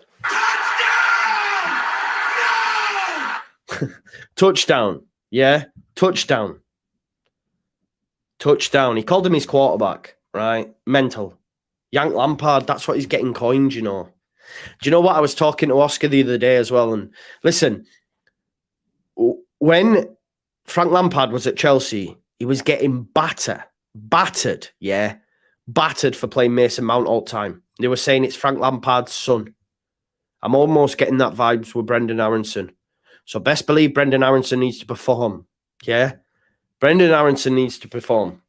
Touchdown. Yeah. Touchdown. He called him his quarterback, right? Mental. Yank Lampard, that's what he's getting coined, you know. Do you know what? I was talking to Oscar the other day as well. And listen, when Frank Lampard was at Chelsea, he was getting battered, yeah. Battered for playing Mason Mount all the time. They were saying it's Frank Lampard's son. I'm almost getting that vibes with Brendan Aronson. So best believe Brendan Aronson needs to perform. Yeah? Brendan Aronson needs to perform.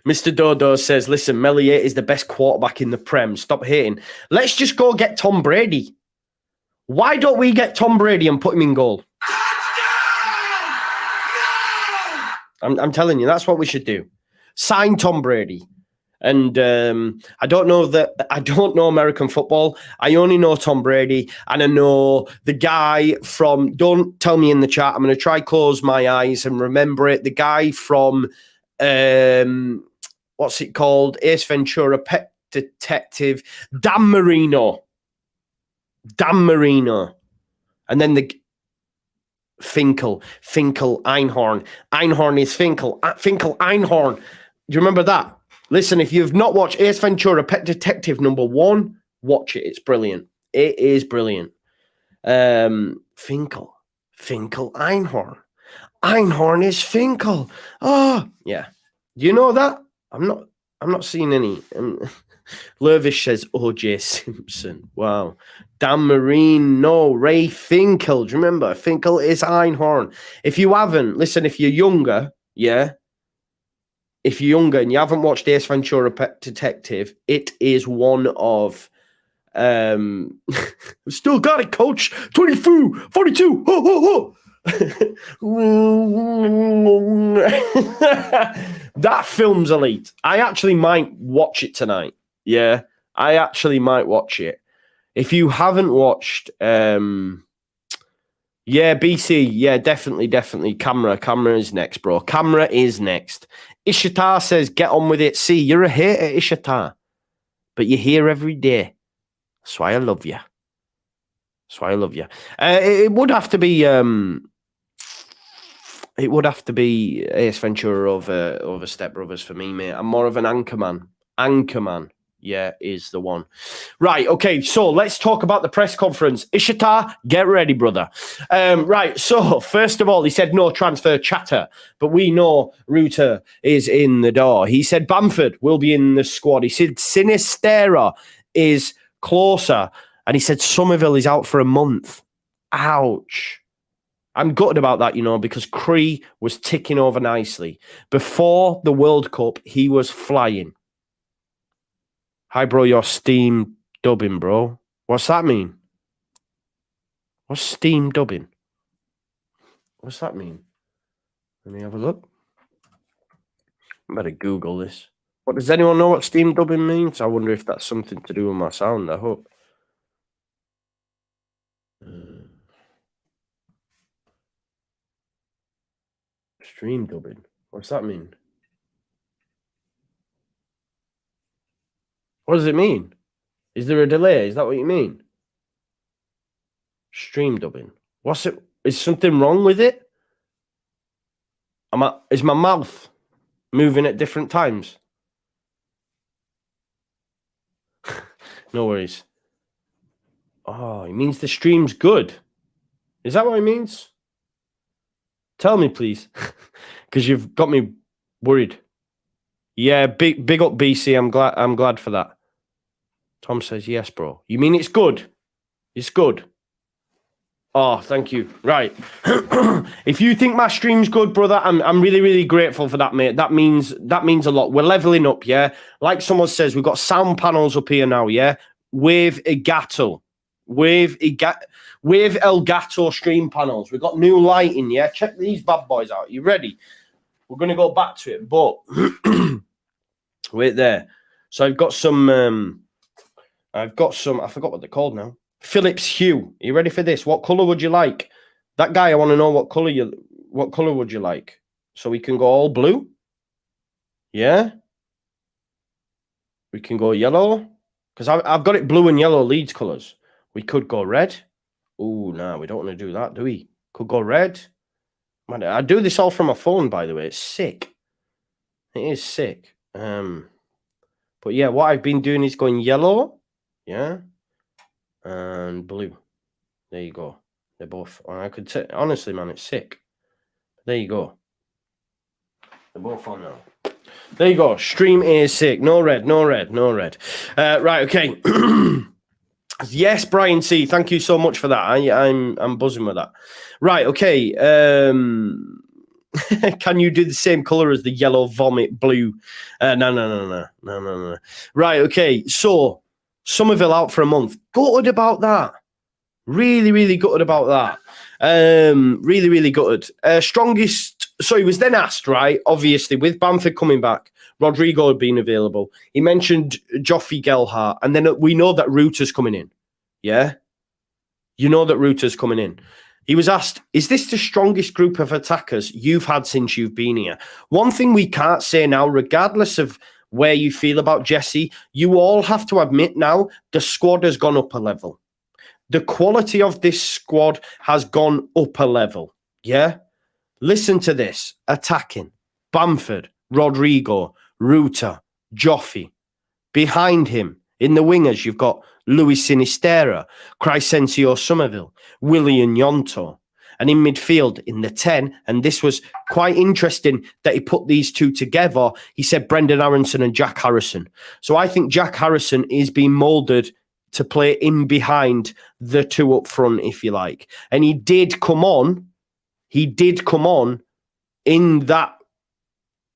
Mr. Dodo says, listen, Melier is the best quarterback in the Prem. Stop hating. Let's just go get Tom Brady. Why don't we get Tom Brady and put him in goal? I'm telling you, that's what we should do. Sign Tom Brady. And I don't know American football. I only know Tom Brady, and I know the guy from. Don't tell me in the chat. I'm going to try close my eyes and remember it. The guy from what's it called? Ace Ventura, Pet Detective, Dan Marino, and then the Finkel, Einhorn is Finkel, Einhorn. Do you remember that? Listen, if you've not watched Ace Ventura, Pet Detective #1, watch it. It's brilliant. It is brilliant. Finkel, Einhorn. Einhorn is Finkel. Oh, yeah. Do you know that? I'm not seeing any. Lervish says O.J. Simpson. Wow. Dan Marino, Ray Finkel. Do you remember? Finkel is Einhorn. If you haven't, listen, if you're younger, yeah, if you're younger and you haven't watched Ace Ventura Pet Detective, it is one of still got it, coach. 22, 42. Ho, ho, ho. That film's elite. I actually might watch it tonight. Yeah, I actually might watch it. If you haven't watched, yeah, BC, yeah, definitely. Camera is next, bro. Camera is next. Ishita says, get on with it. See, you're a hater, Ishita, but you're here every day. That's why I love you. It would have to be. It would have to be Ace Ventura over Step Brothers for me, mate. I'm more of an Anchorman. Yeah, is the one. Right, okay, so let's talk about the press conference. Ishita, get ready, brother. Right, so first of all, he said no transfer chatter, but we know Rutter is in the door. He said Bamford will be in the squad. He said Sinistera is closer, and he said Somerville is out for a month. Ouch. I'm gutted about that, you know, because Cree was ticking over nicely. Before the World Cup, he was flying. Hi, bro, you're steam dubbing, bro. What's that mean? What's steam dubbing? What's that mean? Let me have a look. I better Google this. What, does anyone know what steam dubbing means? I wonder if that's something to do with my sound, I hope. Stream dubbing. What's that mean? What does it mean? Is there a delay? Is that what you mean? Stream dubbing. What's it? Is something wrong with it? Is my mouth moving at different times? No worries. Oh, it means the stream's good. Is that what it means? Tell me, please, because you've got me worried. Yeah, big up, BC. I'm glad for that. Tom says yes, bro. You mean it's good? It's good. Oh, thank you. Right. If you think my stream's good, brother, I'm really, really grateful for that, mate. That means a lot. We're leveling up, yeah. Like someone says, we've got sound panels up here now, yeah. With Elgato. With Elgato stream panels. We've got new lighting, yeah. Check these bad boys out. You ready? We're gonna go back to it, but wait there. So I've got some I forgot what they're called now. Philips Hue. Are you ready for this? What color would you like? That guy, I want to know what color would you like? So we can go all blue. Yeah. We can go yellow. Because I've got it blue and yellow Leeds colors. We could go red. Oh, no, we don't want to do that, do we? Could go red. Man, I do this all from my phone, by the way. It's sick. It is sick. But yeah, what I've been doing is going yellow. Yeah. And blue. There you go. They're both. I could say, honestly, man, it's sick. There you go. They're both on now. There you go. Stream is sick. No red. Right. Okay. Yes, Brian C. Thank you so much for that. I'm buzzing with that. Right. Okay. Can you do the same color as the yellow vomit blue? No. Right. Okay. So. Somerville out for a month. Gutted about that. Really gutted about that. Really gutted. Strongest. So he was then asked, right? Obviously, with Bamford coming back, Rodrigo had been available. He mentioned Joffrey Gelhardt, and then we know that Rutter's coming in. Yeah? You know that Rutter's coming in. He was asked, is this the strongest group of attackers you've had since you've been here? One thing we can't say now, regardless of where you feel about Jesse, you all have to admit now the squad has gone up a level. The quality of this squad has gone up a level. Yeah? Listen to this. Attacking. Bamford, Rodrigo, Rutter, Joffrey. Behind him, in the wingers, you've got Luis Sinistera, Crescencio Somerville, William Yonto. And in midfield, in the 10, and this was quite interesting that he put these two together, he said Brendan Aronson and Jack Harrison. So I think Jack Harrison is being moulded to play in behind the two up front, if you like. And he did come on in that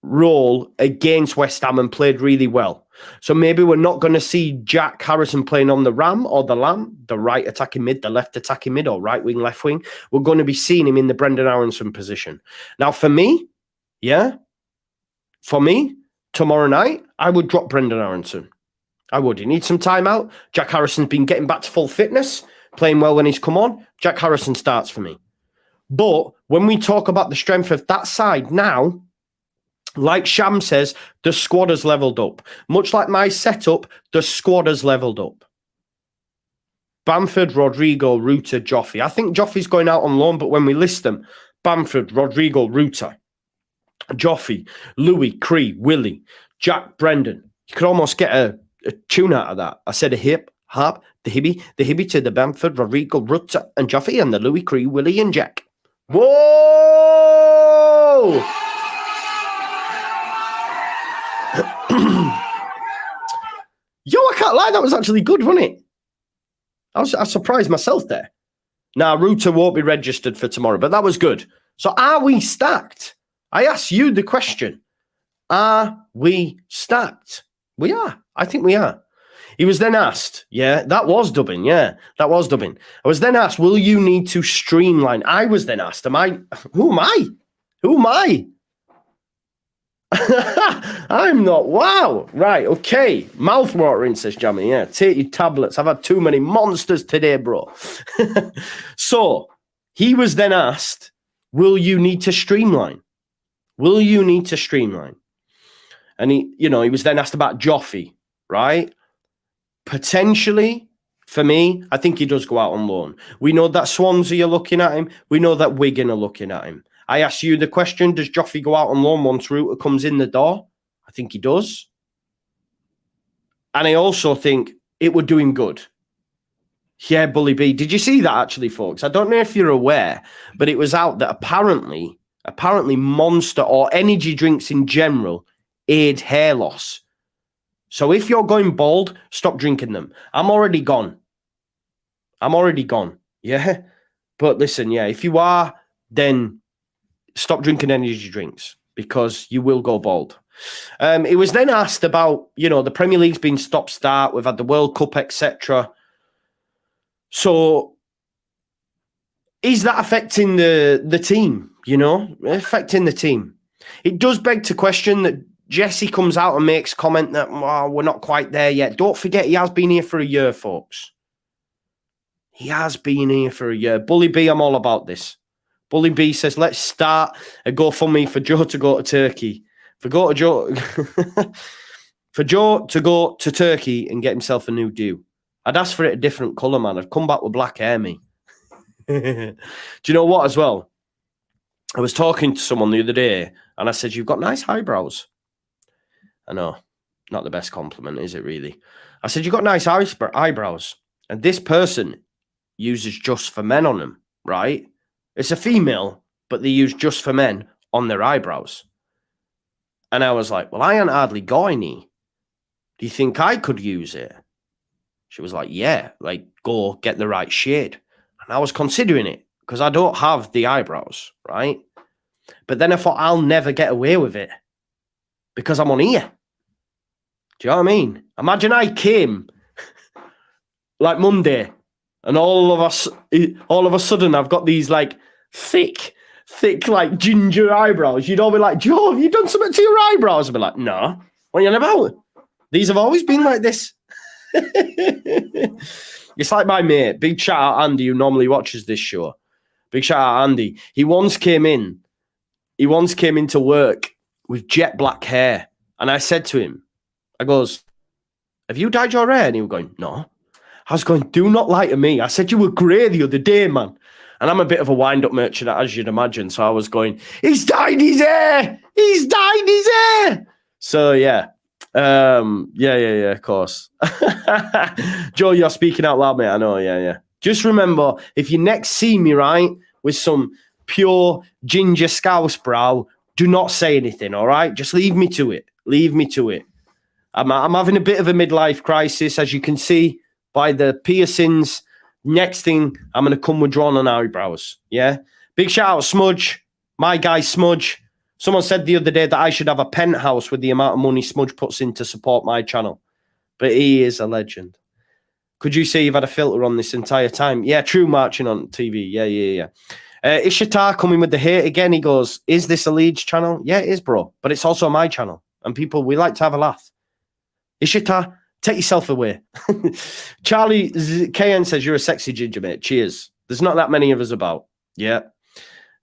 role against West Ham and played really well. So maybe we're not going to see Jack Harrison playing on the Ram or the Lamb, the right attacking mid, the left attacking mid, or right wing, left wing. We're going to be seeing him in the Brendan Aronson position. Now, for me, tomorrow night, I would drop Brendan Aronson. I would. He needs some time out. Jack Harrison's been getting back to full fitness, playing well when he's come on. Jack Harrison starts for me. But when we talk about the strength of that side now, like Sham says, the squad has leveled up. Much like my setup, the squad has leveled up. Bamford, Rodrigo, Rutter, Joffrey. I think Joffrey's going out on loan, but when we list them, Bamford, Rodrigo, Rutter, Joffrey, Louis, Cree, Willie, Jack, Brendan. You could almost get a tune out of that. I said a hip, hop, the hibby to the Bamford, Rodrigo, Rutter, and Joffrey, and the Louis, Cree, Willie, and Jack. Whoa! Yo, I can't lie, that was actually good, wasn't it? I surprised myself there. Now, Rutter won't be registered for tomorrow, but that was good. So are we stacked? I ask you the question. Are we stacked? We are. I think we are. He was then asked, that was dubbing. I was then asked, will you need to streamline? I was then asked, who am I? I'm not. Wow. Right. Okay. Mouthwatering, says Jamie. Yeah. Take your tablets. I've had too many monsters today, bro. So he was then asked, will you need to streamline? And he was then asked about Joffy, right? Potentially, for me, I think he does go out on loan. We know that Swansea are looking at him. We know that Wigan are looking at him. I asked you the question, does Joffy go out on loan once Rutter comes in the door? I think he does. And I also think it would do him good. Yeah, Bully B. Did you see that actually, folks? I don't know if you're aware, but it was out that apparently Monster or energy drinks in general aid hair loss. So if you're going bald, stop drinking them. I'm already gone. Yeah. But listen, if you are, then stop drinking energy drinks because you will go bald. It was then asked about, the Premier League's been stop-start. We've had the World Cup, etc. So is that affecting the team, Affecting the team. It does beg to question that Jesse comes out and makes comment that we're not quite there yet. Don't forget, he has been here for a year, folks. He has been here for a year. Bully B, I'm all about this. Bully B says, let's start a GoFundMe for Joe to go to Turkey. For Joe to go to Turkey and get himself a new do. I'd ask for it a different colour, man. I'd come back with black hair, me. Do you know what, as well? I was talking to someone the other day, and I said, you've got nice eyebrows. I know, not the best compliment, is it really? I said, you've got nice eyebrows. And this person uses Just for Men on them, right? It's a female, but they use Just for Men on their eyebrows. And I was like, well, I ain't hardly got any. Do you think I could use it? She was like, yeah, like go get the right shade. And I was considering it because I don't have the eyebrows, right? But then I thought I'll never get away with it because I'm on here. Do you know what I mean? Imagine I came like Monday and all of a sudden I've got these like thick like ginger eyebrows. You'd all be like, Joe, have you done something to your eyebrows? I'd be like, no. What are you on about? These have always been like this. It's like my mate, big shout out Andy, who normally watches this show. Big shout out Andy. He once came into work with jet black hair. And I said to him, I goes, have you dyed your hair? And he was going, no. I was going, do not lie to me. I said you were grey the other day, man. And I'm a bit of a wind-up merchant, as you'd imagine. So I was going, he's dyed his hair. He's dyed his hair. So, yeah. Yeah, of course. Joe, you're speaking out loud, mate. I know, yeah. Just remember, if you next see me, right, with some pure ginger scouse brow, do not say anything, all right? Just leave me to it. I'm having a bit of a midlife crisis, as you can see by the piercings. Next thing, I'm going to come with drawn on eyebrows, yeah? Big shout out Smudge, my guy Smudge. Someone said the other day that I should have a penthouse with the amount of money Smudge puts in to support my channel. But he is a legend. Could you say you've had a filter on this entire time? Yeah, true, marching on TV. Yeah. Ishitar coming with the hate again. He goes, is this a Leeds channel? Yeah, it is, bro. But it's also my channel. And people, we like to have a laugh. Ishitar, take yourself away. Charlie KN says, you're a sexy ginger, mate. Cheers. There's not that many of us about. Yeah.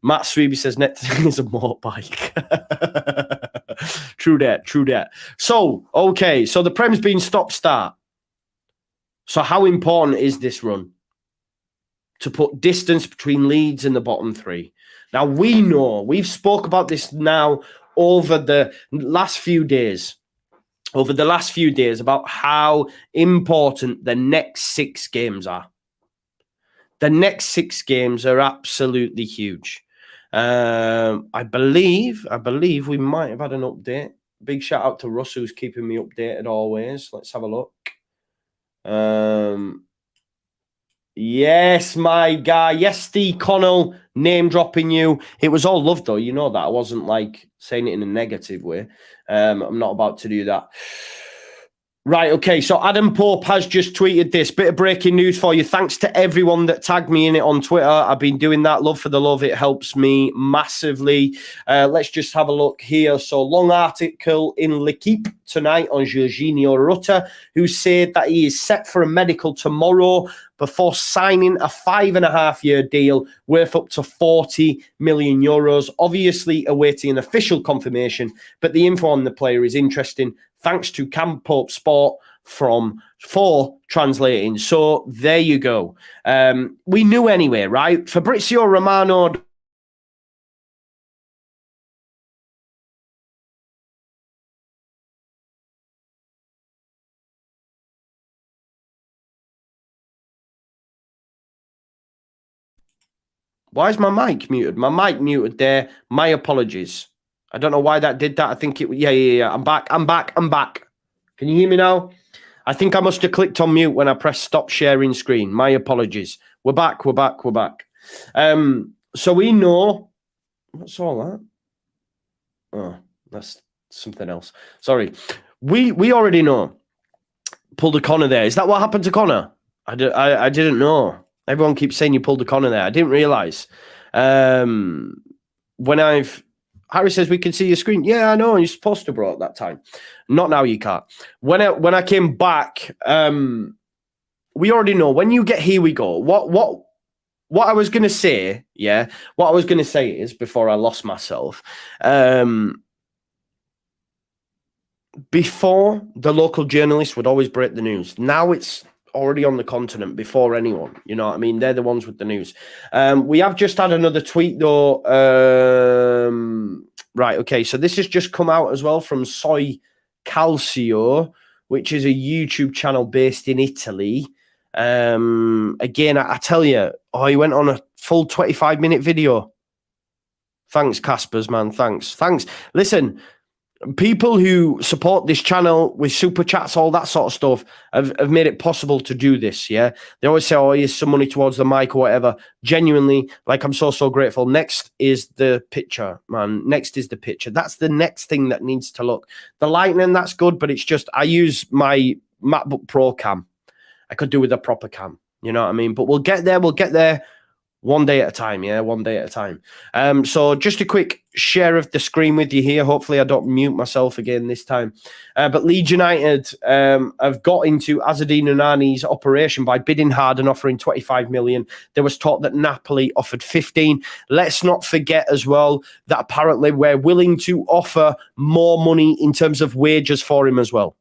Matt Sweeby says, next thing is a motorbike. True that. So, okay. So the Prem's been stop-start. So how important is this run to put distance between Leeds and the bottom three? Now, we know, we've spoke about this now over the last few days. About how important the next 6 games are. The next 6 games are absolutely huge. I believe we might have had an update. Big shout out to Russ, who's keeping me updated always. Let's have a look. Yes, my guy. Yes, Steve Connell, name dropping you. It was all love, though. You know that. I wasn't like saying it in a negative way. I'm not about to do that. Right, okay, so Adam Pope has just tweeted this. Bit of breaking news for you. Thanks to everyone that tagged me in it on Twitter. I've been doing that. Love for the love. It helps me massively. Let's just have a look here. So, long article in L'Equipe tonight on Georginio Rutter, who said that he is set for a medical tomorrow before signing a 5.5-year deal worth up to 40 million euros. Obviously awaiting an official confirmation, but the info on the player is interesting. Thanks to Cam Pope Sport for translating. So there you go. We knew anyway, right? Fabrizio Romano. Why is my mic muted? My mic muted there. My apologies. I don't know why that did that. I think it... Yeah. I'm back. Can you hear me now? I think I must have clicked on mute when I pressed stop sharing screen. My apologies. We're back. So we know... What's all that? Oh, that's something else. Sorry. We already know. Pulled a Connor there. Is that what happened to Connor? I didn't know. Everyone keeps saying you pulled a Connor there. I didn't realise. Harry says we can see your screen. Yeah, I know. You're supposed to, bro, at that time. Not now. You can't. When I came back, we already know. When you get Here We Go, what I was going to say, yeah, what I was going to say is, before I lost myself, before the local journalists would always break the news. Now it's already on the continent before anyone. You know what I mean? They're the ones with the news. We have just had another tweet, though. Right, okay, so this has just come out as well from Soy Calcio, which is a YouTube channel based in Italy. Again, I tell you, he went on a full 25-minute video. Thanks, Caspers, man. Thanks. Listen, people who support this channel with super chats, all that sort of stuff, have made it possible to do this, yeah? They always say, here's some money towards the mic or whatever. Genuinely, like, I'm so grateful. Next is the picture, man. Next is the picture. That's the next thing that needs to look. The lightning, that's good, but it's just, I use my MacBook Pro cam. I could do with a proper cam, you know what I mean? But we'll get there. One day at a time, yeah? One day at a time. So just a quick share of the screen with you here. Hopefully I don't mute myself again this time. But Leeds United have got into Azzedine Onani's operation by bidding hard and offering 25 million. There was talk that Napoli offered 15. Let's not forget as well that apparently we're willing to offer more money in terms of wages for him as well.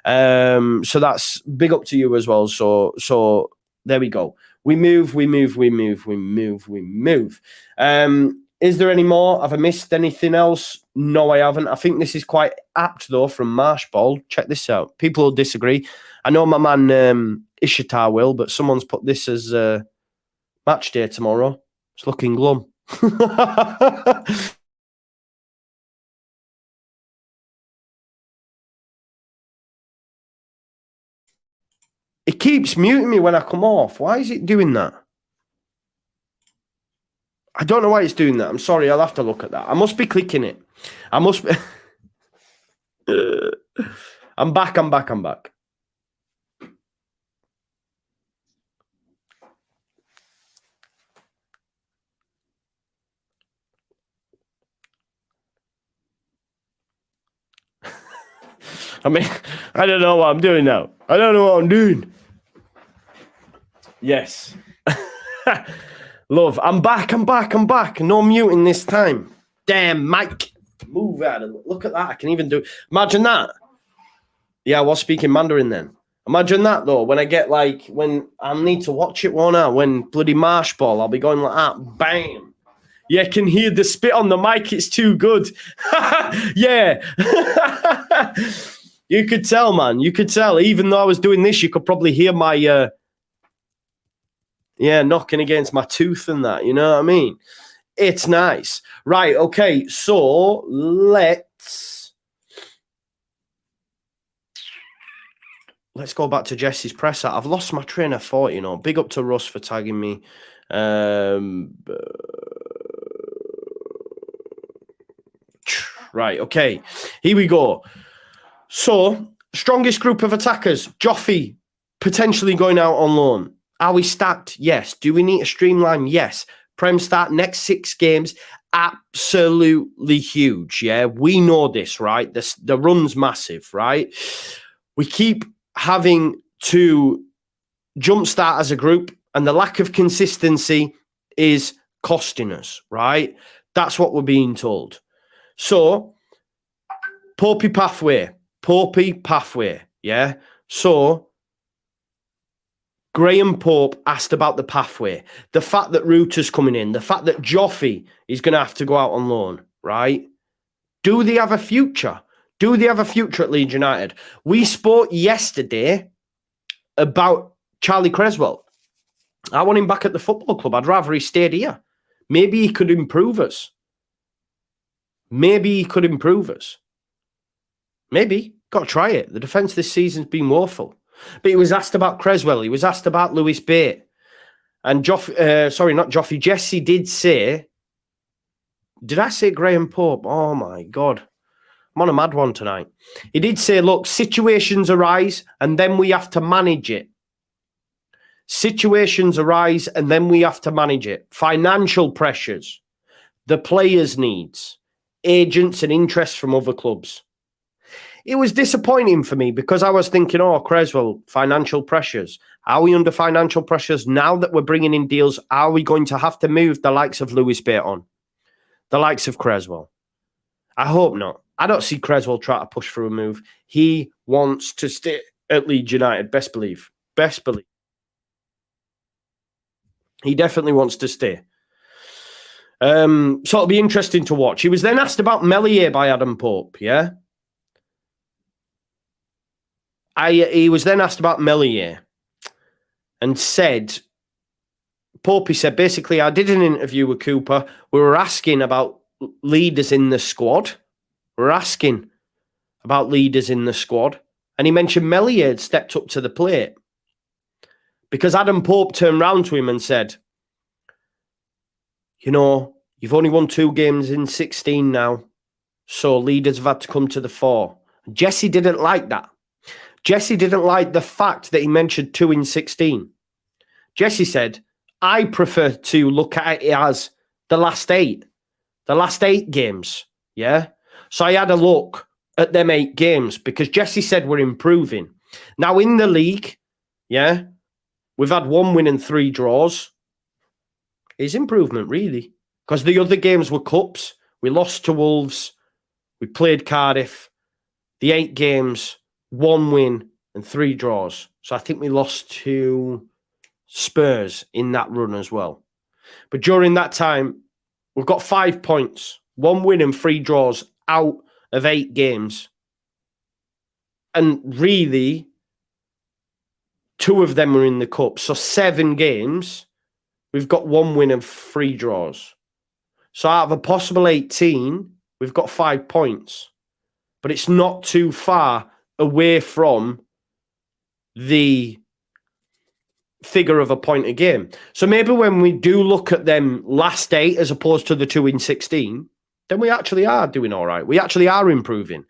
So that's big up to you as well. So there we go. We move. Is there any more? Have I missed anything else? No, I haven't. I think this is quite apt, though, from Marsch Ball. Check this out. People will disagree. I know my man Ishitar will, but someone's put this as match day tomorrow. It's looking glum. It keeps muting me when I come off. Why is it doing that? I don't know why it's doing that. I'm sorry. I'll have to look at that. I must be clicking it. I must be... I'm back. I mean, I don't know what I'm doing now. I don't know what I'm doing. Yes. Love, I'm back. No muting this time. Damn, Mike. Move out of it. Look at that. I can even do... Imagine that. Yeah, I was speaking Mandarin then. Imagine that, though, when I get, like, when I need to watch it, won't I? When bloody Marsch Ball, I'll be going like that. Bam. Yeah, I can hear the spit on the mic. It's too good. Yeah. You could tell, man. You could tell. Even though I was doing this, you could probably hear my... knocking against my tooth and that, you know what I mean? It's nice. Right, okay, so let's go back to Jesse's presser. I've lost my train of thought, you know. Big up to Russ for tagging me. Right, okay. Here we go. So, strongest group of attackers. JUSTJOE potentially going out on loan. Are we stacked? Yes. Do we need to streamline? Yes. Prem start next 6 games. Absolutely huge. Yeah, we know this, right? The run's massive, right? We keep having to jumpstart as a group, and the lack of consistency is costing us, right? That's what we're being told. So, Popey pathway, yeah? So, Graham Pope asked about the pathway, the fact that Rutter's coming in, the fact that JUSTJOE is going to have to go out on loan, right? Do they have a future? Do they have a future at Leeds United? We spoke yesterday about Charlie Creswell. I want him back at the football club. I'd rather he stayed here. Maybe he could improve us. Maybe. Got to try it. The defence this season's been woeful. But he was asked about Creswell. He was asked about Lewis Bate. And Jesse did say... Did I say Graham Pope? Oh, my God. I'm on a mad one tonight. He did say, look, situations arise and then we have to manage it. Situations arise and then we have to manage it. Financial pressures, the players' needs, agents and interest from other clubs. It was disappointing for me because I was thinking, oh, Creswell, financial pressures. Are we under financial pressures? Now that we're bringing in deals, are we going to have to move the likes of Lewis Bate on? The likes of Creswell? I hope not. I don't see Creswell try to push for a move. He wants to stay at Leeds United. Best believe. He definitely wants to stay. So it'll be interesting to watch. He was then asked about Meslier by Adam Pope, yeah? He was then asked about Meslier and said, Popey said, basically, I did an interview with Cooper. We were asking about leaders in the squad. And he mentioned Meslier had stepped up to the plate. Because Adam Pope turned round to him and said, you know, you've only won 2 games in 16 now. So leaders have had to come to the fore. Jesse didn't like that. Jesse didn't like the fact that he mentioned 2 in 16. Jesse said, I prefer to look at it as the last 8 games. Yeah. So I had a look at them 8 games because Jesse said we're improving. Now in the league, yeah, we've had 1 win and 3 draws. It's improvement, really. Because the other games were cups. We lost to Wolves. We played Cardiff. The 8 games, 1 win and 3 draws. So I think we lost to Spurs in that run as well. But during that time, we've got 5 points. 1 win and 3 draws out of 8 games. And really, 2 of them were in the cup. So 7 games, we've got 1 win and 3 draws. So out of a possible 18, we've got 5 points. But it's not too far away from the figure of a point a game. So maybe when we do look at them last 8 as opposed to the 2 in 16, then we actually are doing all right. We actually are improving.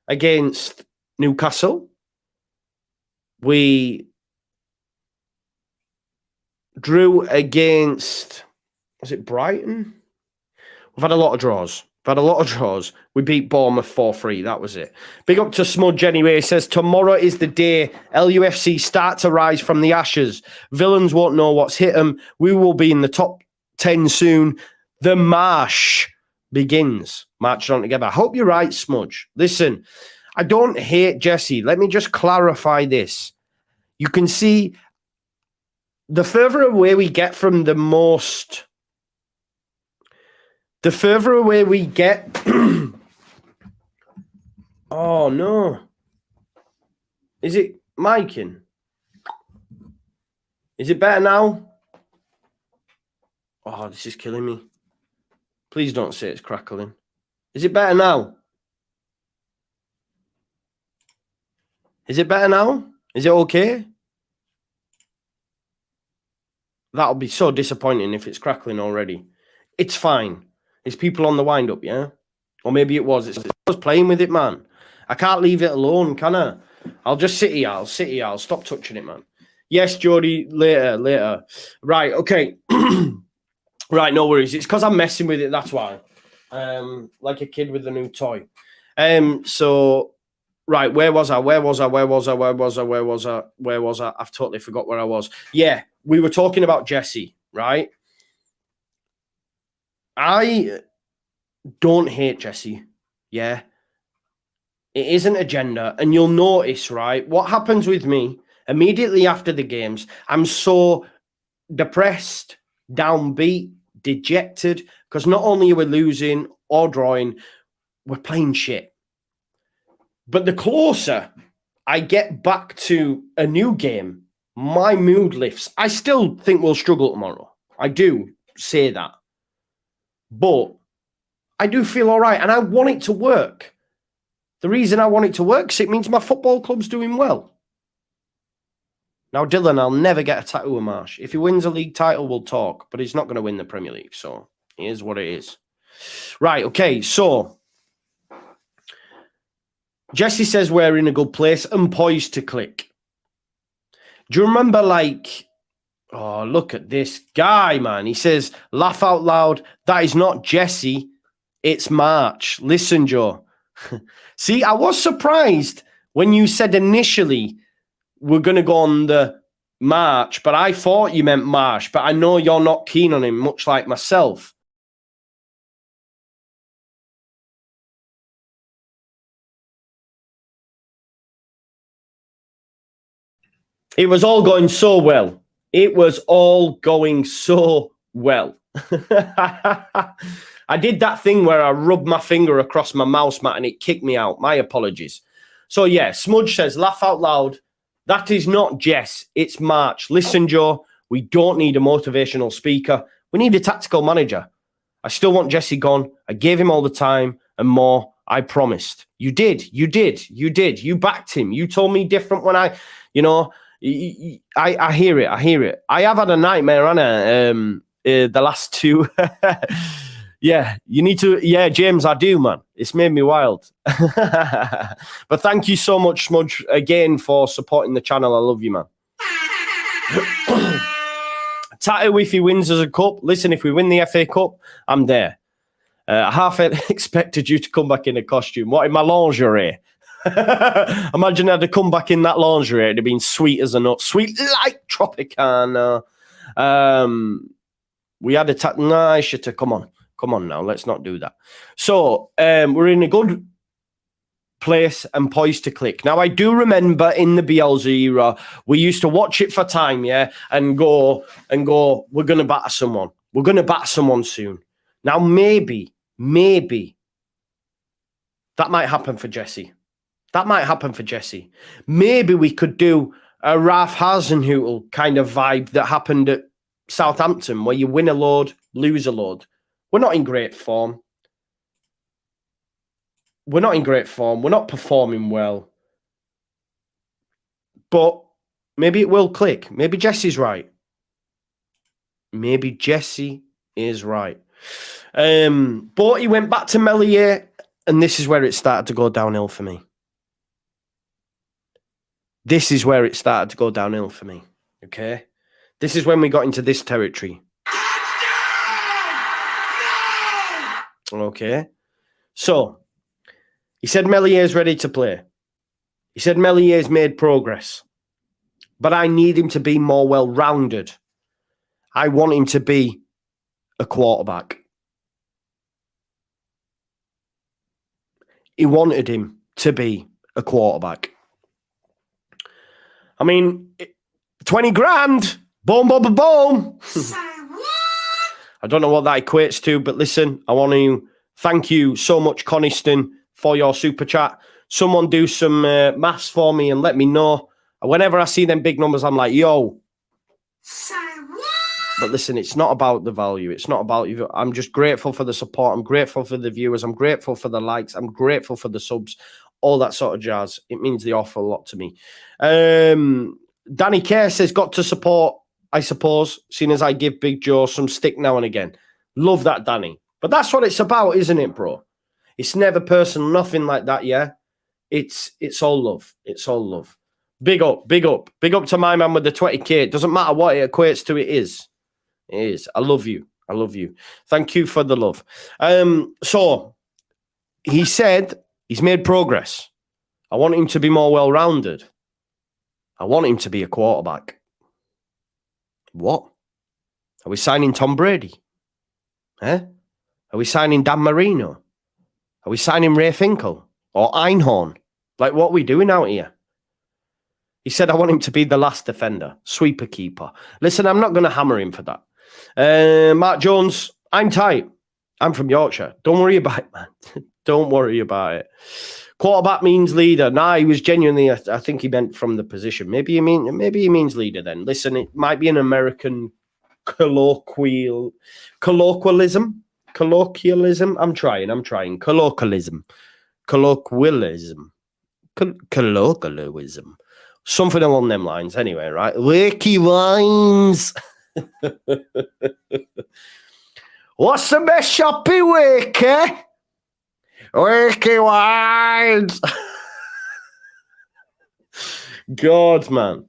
Against Newcastle, we drew against, was it Brighton? We've had a lot of draws. We beat Bournemouth 4-3. That was it. Big up to Smudge anyway. He says, tomorrow is the day LUFC start to rise from the ashes. Villains won't know what's hit them. We will be in the top 10 soon. The Marsch begins. Marching on together. I hope you're right, Smudge. Listen, I don't hate Jesse. Let me just clarify this. You can see the further away we get from the further away we get... Oh, no. Is it miking? Is it better now? Oh, this is killing me. Please don't say it's crackling. Is it better now? Is it better now? Is it okay? That'll be so disappointing if it's crackling already. It's fine. It's people on the wind-up, yeah? Or maybe it was. I was playing with it, man. I can't leave it alone, can I? I'll just sit here. I'll stop touching it, man. Yes, Jody, later. Right, okay. Right, no worries. It's because I'm messing with it, that's why. Like a kid with a new toy. So, right, where was I? I've totally forgot where I was. Yeah, we were talking about Jesse, right? I don't hate Jesse, yeah? It isn't a gender, and you'll notice, right, what happens with me immediately after the games, I'm so depressed, downbeat, dejected, because not only are we losing or drawing, we're playing shit. But the closer I get back to a new game, my mood lifts. I still think we'll struggle tomorrow. I do say that. But I do feel all right, and I want it to work. The reason I want it to work is it means my football club's doing well. Now, Dylan, I'll never get a tattoo of Marsch. If he wins a league title, we'll talk, but he's not going to win the Premier League, so here's what it is. Right, okay, so Jesse says we're in a good place and poised to click. Do you remember, like, oh, look at this guy, man. He says, laugh out loud. That is not Jesse, it's March. Listen, Joe. See, I was surprised when you said initially we're going to go on the March, but I thought you meant Marsh, but I know you're not keen on him, much like myself. It was all going so well. It was all going so well. I did that thing where I rubbed my finger across my mouse mat and it kicked me out. My apologies. So, yeah, Smudge says, laugh out loud. That is not Jess, it's March. Listen, Joe, we don't need a motivational speaker. We need a tactical manager. I still want Jesse gone. I gave him all the time and more. I promised. You did. You backed him. You told me different when I, you know, I hear it. I have had a nightmare, Anna, the last two. Yeah, you need to. Yeah, James, I do, man. It's made me wild. But thank you so much, Smudge, again for supporting the channel. I love you, man. Tattoo if he wins as a cup. Listen, if we win the FA Cup, I'm there. I half expected you to come back in a costume. What, in my lingerie? Imagine I'd have come back in that lingerie. It'd have been sweet as a nut. Sweet like Tropicana. We had a tattoo. No, shit, come on now. Let's not do that. So we're in a good place and poised to click. Now, I do remember in the Bielsa era, we used to watch it for time, yeah, and go, we're going to batter someone. We're going to batter someone soon. Now, maybe that might happen for Jesse. Maybe we could do a Ralph Hasenhüttl kind of vibe that happened at Southampton, where you win a load, lose a load. We're not in great form. We're not performing well. But maybe it will click. Maybe Jesse's right. But he went back to Melier, and this is where it started to go downhill for me. Okay? This is when we got into this territory. Okay? So, he said Melier's ready to play. He said Melier's made progress. But I need him to be more well-rounded. I want him to be a quarterback. He wanted him to be a quarterback. I mean, 20 grand. Boom, boom, boom, boom. I don't know what that equates to, but listen, I want to thank you so much, Coniston, for your super chat. Someone do some maths for me and let me know. Whenever I see them big numbers, I'm like, yo. But listen, it's not about the value. It's not about you. I'm just grateful for the support. I'm grateful for the viewers. I'm grateful for the likes. I'm grateful for the subs. All that sort of jazz. It means the awful lot to me. Danny Kerr says, got to support, I suppose, seeing as I give Big Joe some stick now and again. Love that, Danny. But that's what it's about, isn't it, bro? It's never personal, nothing like that, yeah? It's all love. It's all love. Big up, big up. Big up to my man with the 20k. It doesn't matter what it equates to, it is. It is. I love you. I love you. Thank you for the love. So, he said he's made progress. I want him to be more well-rounded. I want him to be a quarterback. What? Are we signing Tom Brady? Eh? Are we signing Dan Marino? Are we signing Ray Finkel or Einhorn? Like, what are we doing out here? He said, I want him to be the last defender, sweeper keeper. Listen, I'm not going to hammer him for that. Mark Jones, I'm tight. I'm from Yorkshire. Don't worry about it, man. Don't worry about it. Quarterback means leader. Nah, he was genuinely, I think he meant from the position. Maybe he means leader then. Listen, it might be an American colloquialism. Colloquialism. I'm trying. Colloquialism. Something along them lines. Anyway, right? Wakey lines. What's the best shoppy wakey? Wakey lines. God, man.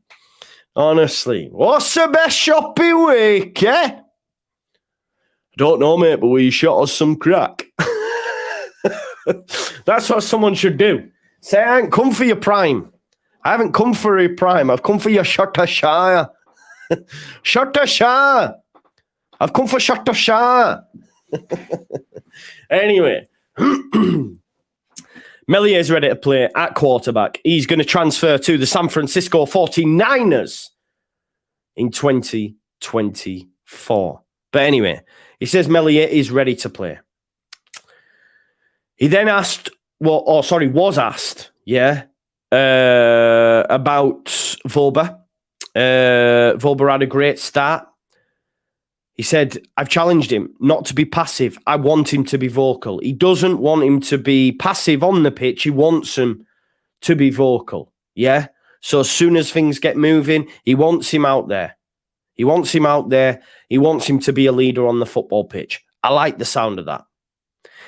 Honestly. What's the best shoppy wakey? Don't know, mate, but we shot us some crack. That's what someone should do. Say, I ain't come for your prime. I haven't come for your prime. I've come for your Shire. Shire. I've come for Shire. Anyway. Mellier's ready to play at quarterback. He's going to transfer to the San Francisco 49ers in 2024. But anyway, he says Mellier is ready to play. He then asked, was asked, about Vober. Vober had a great start. He said, I've challenged him not to be passive. I want him to be vocal. He doesn't want him to be passive on the pitch. He wants him to be vocal. Yeah? So as soon as things get moving, he wants him out there. He wants him to be a leader on the football pitch. I like the sound of that.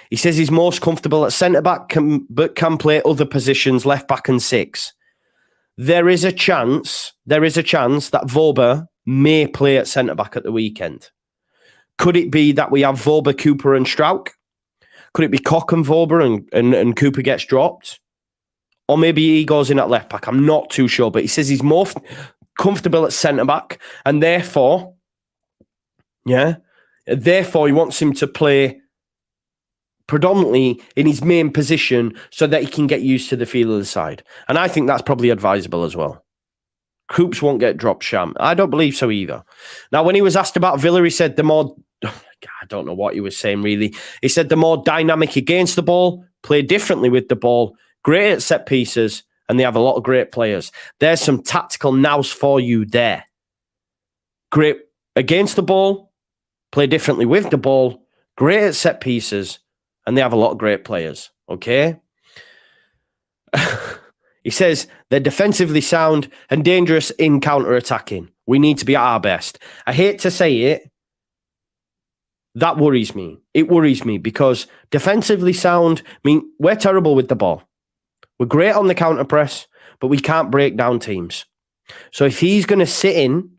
He says he's most comfortable at centre-back, but can play other positions, left-back and six. There is a chance that Vober may play at centre-back at the weekend. Could it be that we have Vober, Cooper and Strauch? Could it be Koch and Vober and Cooper gets dropped? Or maybe he goes in at left-back. I'm not too sure, but he says he's more comfortable at centre-back and therefore he wants him to play predominantly in his main position so that he can get used to the feel of the side. And I think that's probably advisable as well. Coops won't get dropped, Sham. I don't believe so either. Now, when he was asked about Villa, he said I don't know what he was saying, really. He said the more dynamic against the ball, play differently with the ball, great at set pieces, and they have a lot of great players. There's some tactical nous for you there. Great against the ball, play differently with the ball, great at set pieces, and they have a lot of great players. Okay? He says they're defensively sound and dangerous in counter-attacking. We need to be at our best. I hate to say it. That worries me. It worries me because defensively sound mean we're terrible with the ball. We're great on the counter press, but we can't break down teams. So if he's going to sit in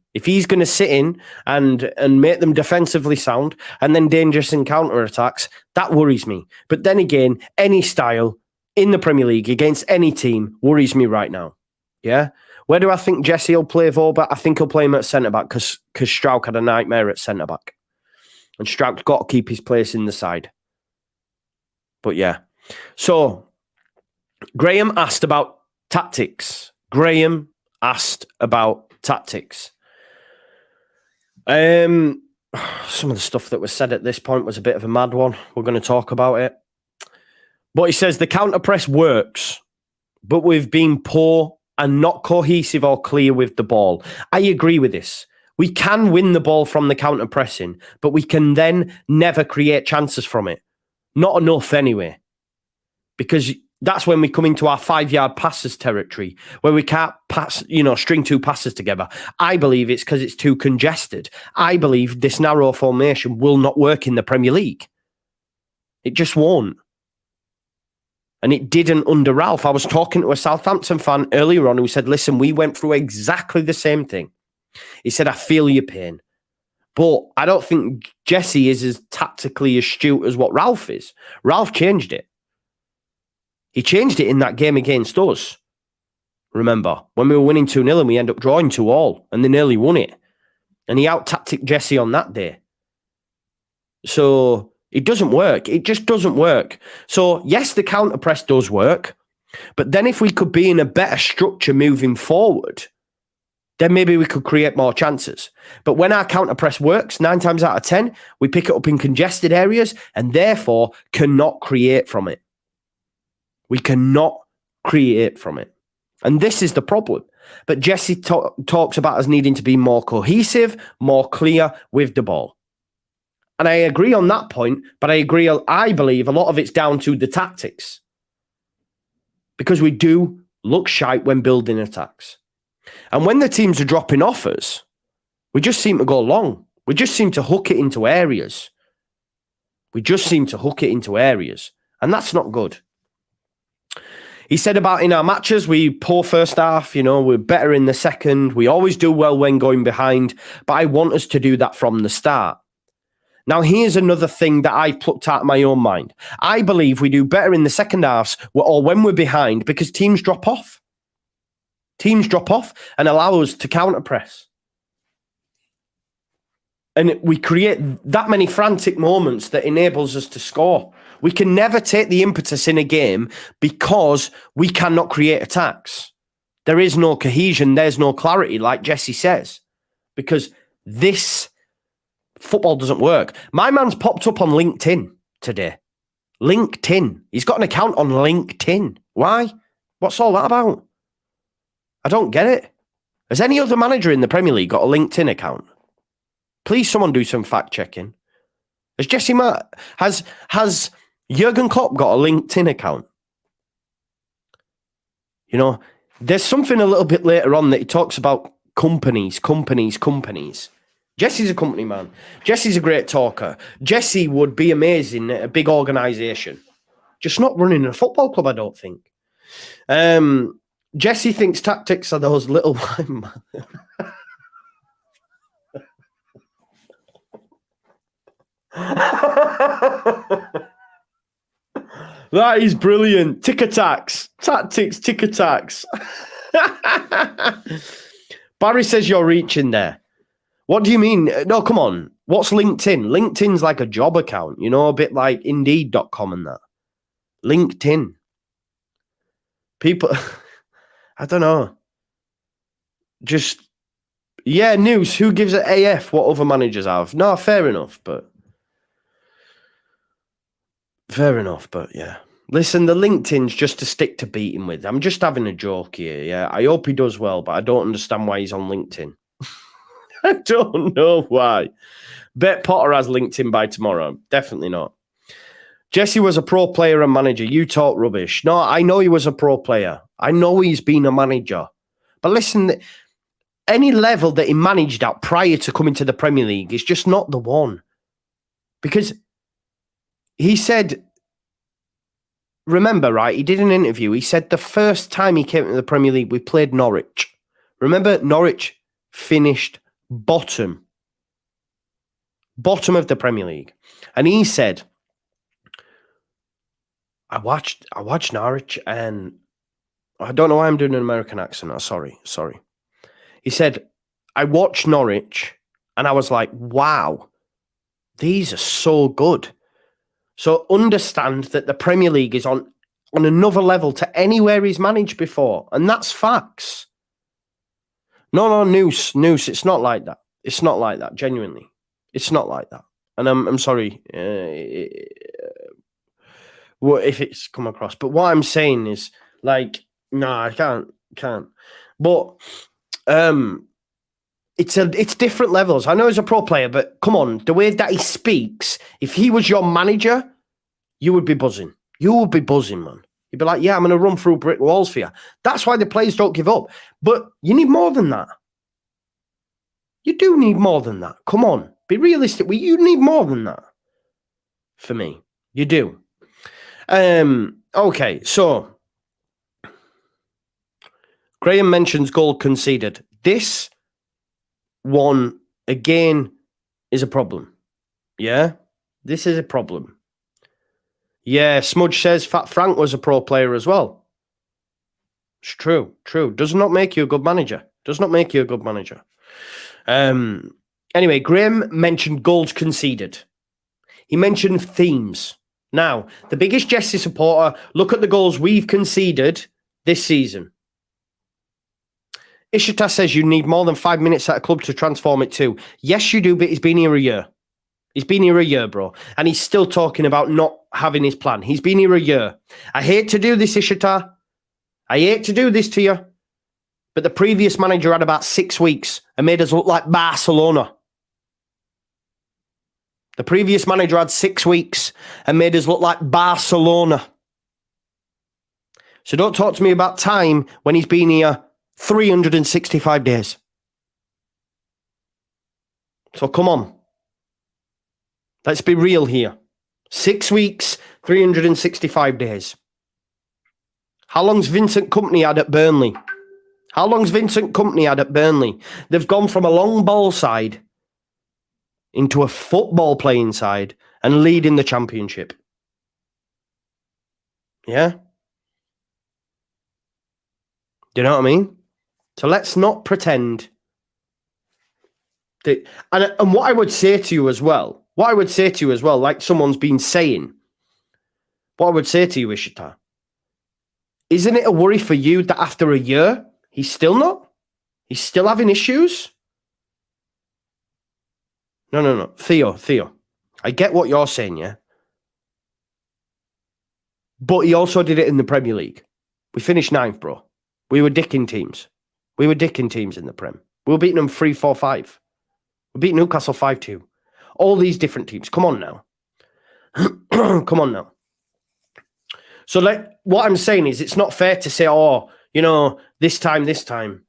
and make them defensively sound and then dangerous in counter attacks, that worries me. But then again, any style in the Premier League against any team worries me right now. Yeah. Where do I think Jesse will play Vober? I think he'll play him at centre back because Strauch had a nightmare at centre back. And Strauch's got to keep his place in the side. But yeah. So, Graham asked about tactics. Some of the stuff that was said at this point was a bit of a mad one. We're going to talk about it. But he says the counter press works, but we've been poor and not cohesive or clear with the ball. I agree with this. We can win the ball from the counter pressing, but we can then never create chances from it. Not enough anyway. Because that's when we come into our 5-yard passes territory, where we can't pass, string two passes together. I believe it's because it's too congested. I believe this narrow formation will not work in the Premier League. It just won't. And it didn't under Ralph. I was talking to a Southampton fan earlier on who said, listen, we went through exactly the same thing. He said, I feel your pain. But I don't think Jesse is as tactically astute as what Ralph is. Ralph changed it. He changed it in that game against us. Remember, when we were winning 2-0 and we end up drawing 2-2 and they nearly won it. And he out-tacticked Jesse on that day. So it doesn't work. It just doesn't work. So yes, the counter-press does work. But then if we could be in a better structure moving forward, then maybe we could create more chances. But when our counter-press works, 9 times out of 10, we pick it up in congested areas and therefore cannot create from it. We cannot create from it. And this is the problem. But Jesse talks about us needing to be more cohesive, more clear with the ball. And I agree on that point, but I believe a lot of it's down to the tactics. Because we do look shite when building attacks. And when the teams are dropping off us, we just seem to go long. We just seem to hook it into areas. And that's not good. He said about in our matches, we poor first half, we're better in the second. We always do well when going behind, but I want us to do that from the start. Now, here's another thing that I've plucked out of my own mind. I believe we do better in the second halves or when we're behind because teams drop off. Teams drop off and allow us to counter-press. And we create that many frantic moments that enables us to score. We can never take the impetus in a game because we cannot create attacks. There is no cohesion. There's no clarity, like Jesse says, because this football doesn't work. My man's popped up on LinkedIn today. LinkedIn. He's got an account on LinkedIn. Why? What's all that about? I don't get it. Has any other manager in the Premier League got a LinkedIn account? Please, someone do some fact checking. Has Jurgen Klopp got a LinkedIn account? There's something a little bit later on that he talks about companies. Jesse's a company man. Jesse's a great talker. Jesse would be amazing at a big organisation. Just not running a football club, I don't think. Jesse thinks tactics are those little white men. That is brilliant. Tick attacks. Tactics, tick attacks. Barry says you're reaching there. What do you mean? No, come on. What's LinkedIn? LinkedIn's like a job account, a bit like Indeed.com and that. LinkedIn. People, I don't know. News. Who gives it AF what other managers have? No, fair enough, but yeah. Listen, the LinkedIn's just to stick to beating with. I'm just having a joke here, yeah. I hope he does well, but I don't understand why he's on LinkedIn. I don't know why. Bet Potter has LinkedIn by tomorrow. Definitely not. Jesse was a pro player and manager. You talk rubbish. No, I know he was a pro player. I know he's been a manager. But listen, any level that he managed at prior to coming to the Premier League is just not the one. Because he said, remember, right, he did an interview. He said the first time he came to the Premier League, we played Norwich. Remember, Norwich finished bottom of the Premier League. And he said, I watched Norwich and I don't know why I'm doing an American accent. Oh, sorry. He said, I watched Norwich and I was like, wow, these are so good. So understand that the Premier League is on another level to anywhere he's managed before. And that's facts. No, Noose, it's not like that. It's not like that, genuinely. It's not like that. And I'm sorry if it's come across. But what I'm saying is, like, no, I can't. But it's different levels. I know he's a pro player, but come on, the way that he speaks, if he was your manager, you would be buzzing. You would be buzzing, man. You'd be like, yeah, I'm going to run through brick walls for you. That's why the players don't give up. But you need more than that. You do need more than that. Come on. Be realistic. You need more than that. For me. You do. Okay, so Graham mentions goal conceded. This one, again, is a problem. Yeah? This is a problem. Yeah, Smudge says Fat Frank was a pro player as well. It's true. Does not make you a good manager. Anyway, Graham mentioned goals conceded. He mentioned themes. Now, the biggest Jesse supporter, look at the goals we've conceded this season. Ishita says you need more than 5 minutes at a club to transform it too. Yes, you do, but he's been here a year. He's been here a year, bro. And he's still talking about not having his plan. He's been here a year. I hate to do this, Ishita. I hate to do this to you. But the previous manager had about 6 weeks and made us look like Barcelona. The previous manager had 6 weeks and made us look like Barcelona. So don't talk to me about time when he's been here 365 days. So come on. Let's be real here. 6 weeks, 365 days. How long's Vincent Kompany had at Burnley? They've gone from a long ball side into a football playing side and leading the championship. Yeah? Do you know what I mean? So let's not pretend that... And what I would say to you as well, like someone's been saying, what I would say to you, Ishita, isn't it a worry for you that after a year, he's still not? He's still having issues? No. Theo. I get what you're saying, yeah? But he also did it in the Premier League. We finished 9th, bro. We were dicking teams. in the Prem. We were beating them 3-4-5. We beat Newcastle 5-2. All these different teams. Come on now. So what I'm saying is it's not fair to say, this time.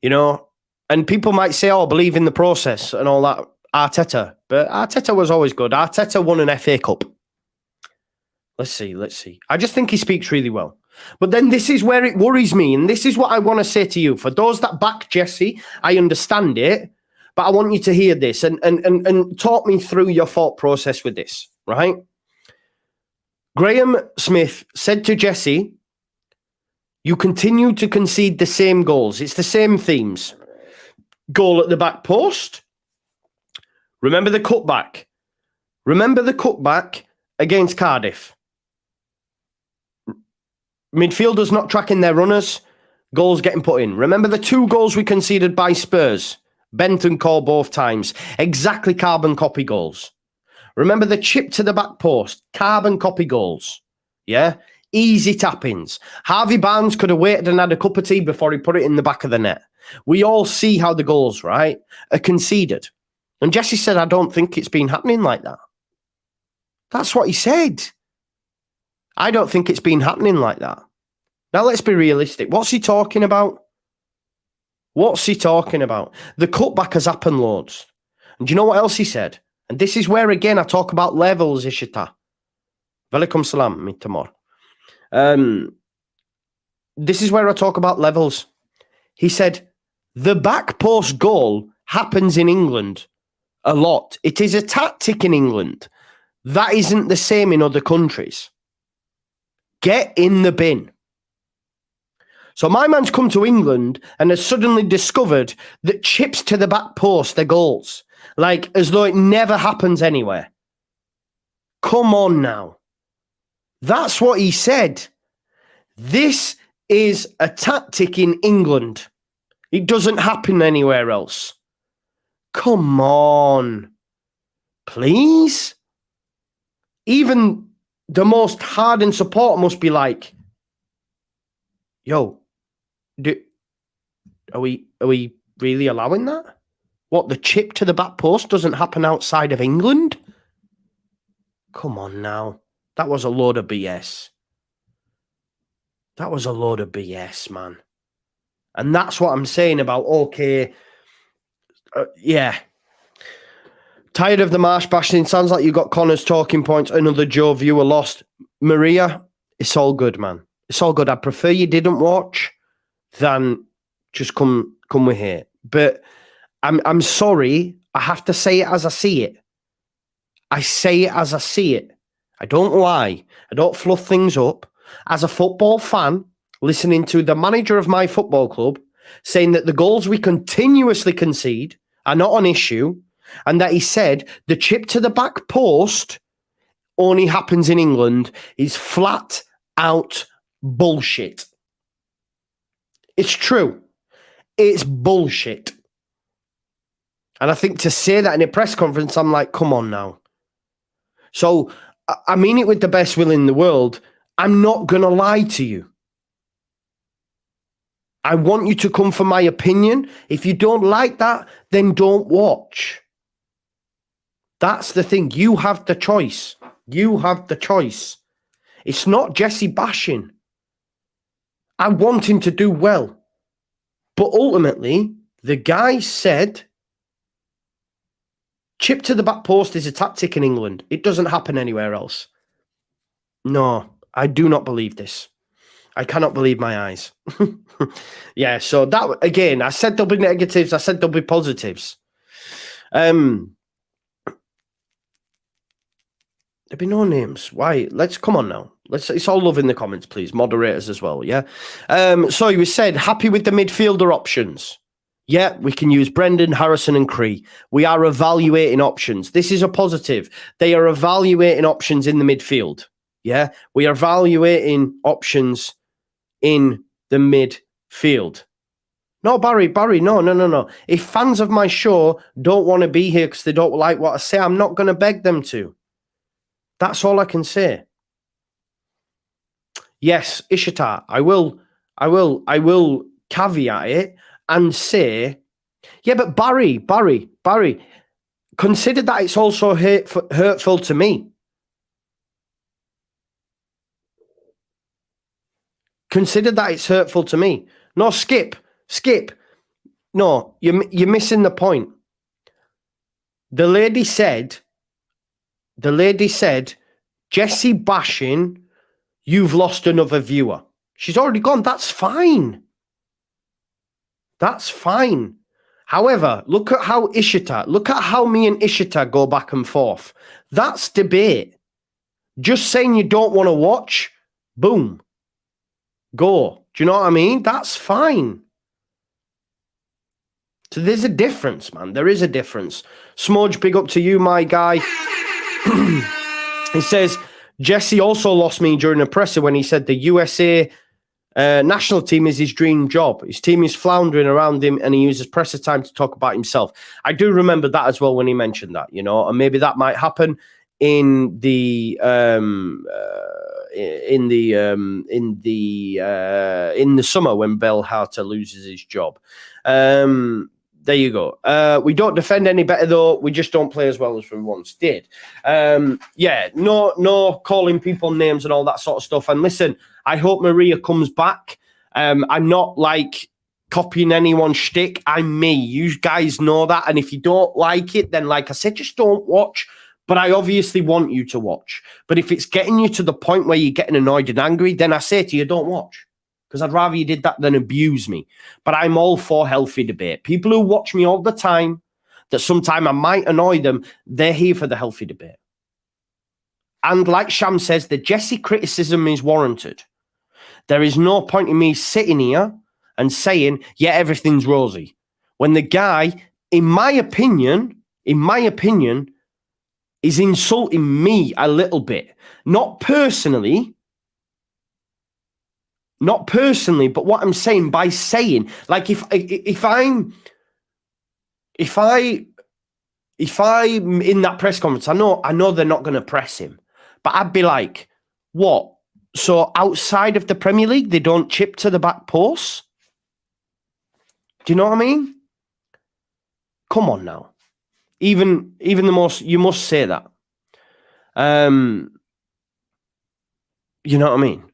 And people might say, believe in the process and all that. Arteta. But Arteta was always good. Arteta won an FA Cup. Let's see. I just think he speaks really well. But then this is where it worries me. And this is what I want to say to you. For those that back Jesse, I understand it. But I want you to hear this and talk me through your thought process with this, right? Graham Smith said to Jesse, you continue to concede the same goals. It's the same themes. Goal at the back post. Remember the cutback. Against Cardiff. Midfielders not tracking their runners. Goals getting put in. Remember the 2 goals we conceded by Spurs. Bent and Cole both times. Exactly carbon copy goals. Remember the chip to the back post. Carbon copy goals. Yeah? Easy tap-ins. Harvey Barnes could have waited and had a cup of tea before he put it in the back of the net. We all see how the goals, right, are conceded. And Jesse said, I don't think it's been happening like that. That's what he said. I don't think it's been happening like that. Now, let's be realistic. What's he talking about? The cutback has happened loads. And do you know what else he said? And this is where, again, I talk about levels, Ishita. Welcome salam, mitamor. This is where I talk about levels. He said, the back post goal happens in England a lot. It is a tactic in England. That isn't the same in other countries. Get in the bin. So my man's come to England and has suddenly discovered that chips to the back post are goals. Like, as though it never happens anywhere. Come on now. That's what he said. This is a tactic in England. It doesn't happen anywhere else. Come on. Please? Even the most hardened supporter must be like, yo, are we really allowing that? What, the chip to the back post doesn't happen outside of England? Come on now. That was a load of BS. That was a load of BS, man. And that's what I'm saying about, okay, yeah. Tired of the Marsch bashing. Sounds like you got Connor's talking points. Another Joe viewer lost. Maria, It's all good, man. It's all good. I prefer you didn't watch than just come with here. But I'm sorry. I have to say it as I see it. I say it as I see it. I don't lie. I don't fluff things up. As a football fan, listening to the manager of my football club saying that the goals we continuously concede are not an issue, and that he said the chip to the back post only happens in England is flat out bullshit. It's true. It's bullshit. And I think to say that in a press conference, I'm like, come on now. So I mean it with the best will in the world. I'm not going to lie to you. I want you to come for my opinion. If you don't like that, then don't watch. That's the thing. You have the choice. You have the choice. It's not Jesse bashing. I want him to do well. But ultimately, the guy said, chip to the back post is a tactic in England. It doesn't happen anywhere else. No, I do not believe this. I cannot believe my eyes. Yeah, so that, again, I said there'll be negatives. I said there'll be positives. There'll be no names. Why? Come on now. It's all love in the comments, please. Moderators as well, yeah? So you said, happy with the midfielder options. Yeah, we can use Brendan, Harrison and Cree. We are evaluating options. This is a positive. They are evaluating options in the midfield. Yeah, we are evaluating options in the midfield. No, Barry, no. If fans of my show don't want to be here because they don't like what I say, I'm not going to beg them to. That's all I can say. Yes, Ishita, I will caveat it and say, yeah, but Barry, consider that it's also hurtful to me. Consider that it's hurtful to me. No, skip. No, you're missing the point. The lady said, Jesse bashing, you've lost another viewer. She's already gone. That's fine. That's fine. However, look at how me and Ishita go back and forth. That's debate. Just saying you don't want to watch, boom. Go. Do you know what I mean? That's fine. So there's a difference, man. There is a difference. Smudge, big up to you, my guy. He says, Jesse also lost me during a presser when he said the USA national team is his dream job. His team is floundering around him and he uses presser time to talk about himself. I do remember that as well when he mentioned that, you know, and maybe that might happen in the summer when Bell Harter loses his job. There you go. We don't defend any better though. We just don't play as well as we once did. Yeah, no calling people names and all that sort of stuff. And listen, I hope Maria comes back. I'm not like copying anyone's shtick. I'm me. You guys know that. And if you don't like it, then like I said, just don't watch. But I obviously want you to watch. But if it's getting you to the point where you're getting annoyed and angry, then I say to you, don't watch. Because I'd rather you did that than abuse me. But I'm all for healthy debate. People who watch me all the time, that sometime I might annoy them, they're here for the healthy debate. And like Sham says, the Jesse criticism is warranted. There is no point in me sitting here and saying, yeah, everything's rosy. When the guy, in my opinion, is insulting me a little bit. Not personally, but what I'm saying by saying, like if I'm in that press conference, I know they're not going to press him, but I'd be like, what? So outside of the Premier League, they don't chip to the back post? Do you know what I mean? Come on now. Even the most, you must say that. You know what I mean?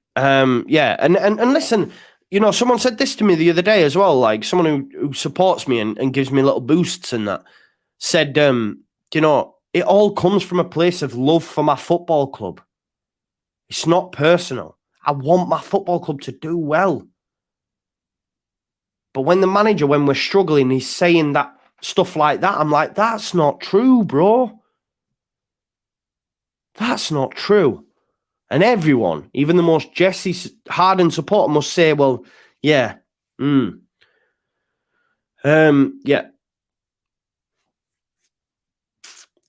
Yeah, and listen, you know, someone said this to me the other day as well, like someone who supports me and gives me little boosts and that, said, you know, it all comes from a place of love for my football club. It's not personal. I want my football club to do well. But when the manager, when we're struggling, he's saying that stuff like that, I'm like, that's not true, bro. That's not true. And everyone, even the most Jesse hardened supporter, must say, well, yeah. Yeah.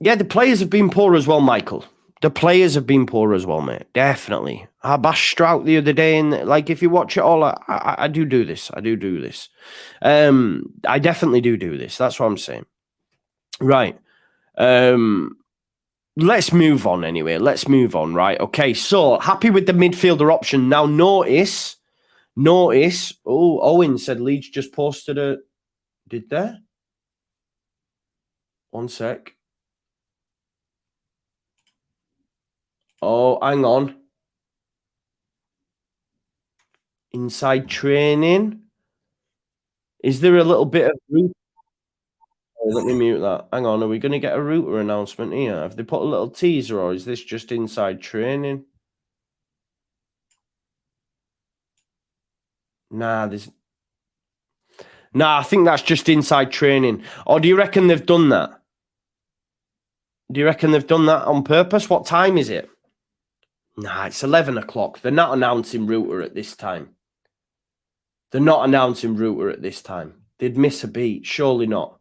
Yeah, the players have been poor as well, Michael. The players have been poor as well, mate. Definitely. I bashed Strout the other day, and like, if you watch it all, I do this. I do this. I definitely do this. That's what I'm saying. Right. Let's move on anyway. Let's move on, right? Okay, so happy with the midfielder option. Now notice. Oh, Owen said Leeds just posted a... Did they? One sec. Oh, hang on. Inside training. Is there a little bit of... Oh, let me mute that. Hang on, are we going to get a router announcement here? Have they put a little teaser, or is this just inside training? Nah, I think that's just inside training. Or do you reckon they've done that? Do you reckon they've done that on purpose? What time is it? Nah, it's 11 o'clock. They're not announcing router at this time. They're not announcing router at this time. They'd miss a beat. Surely not.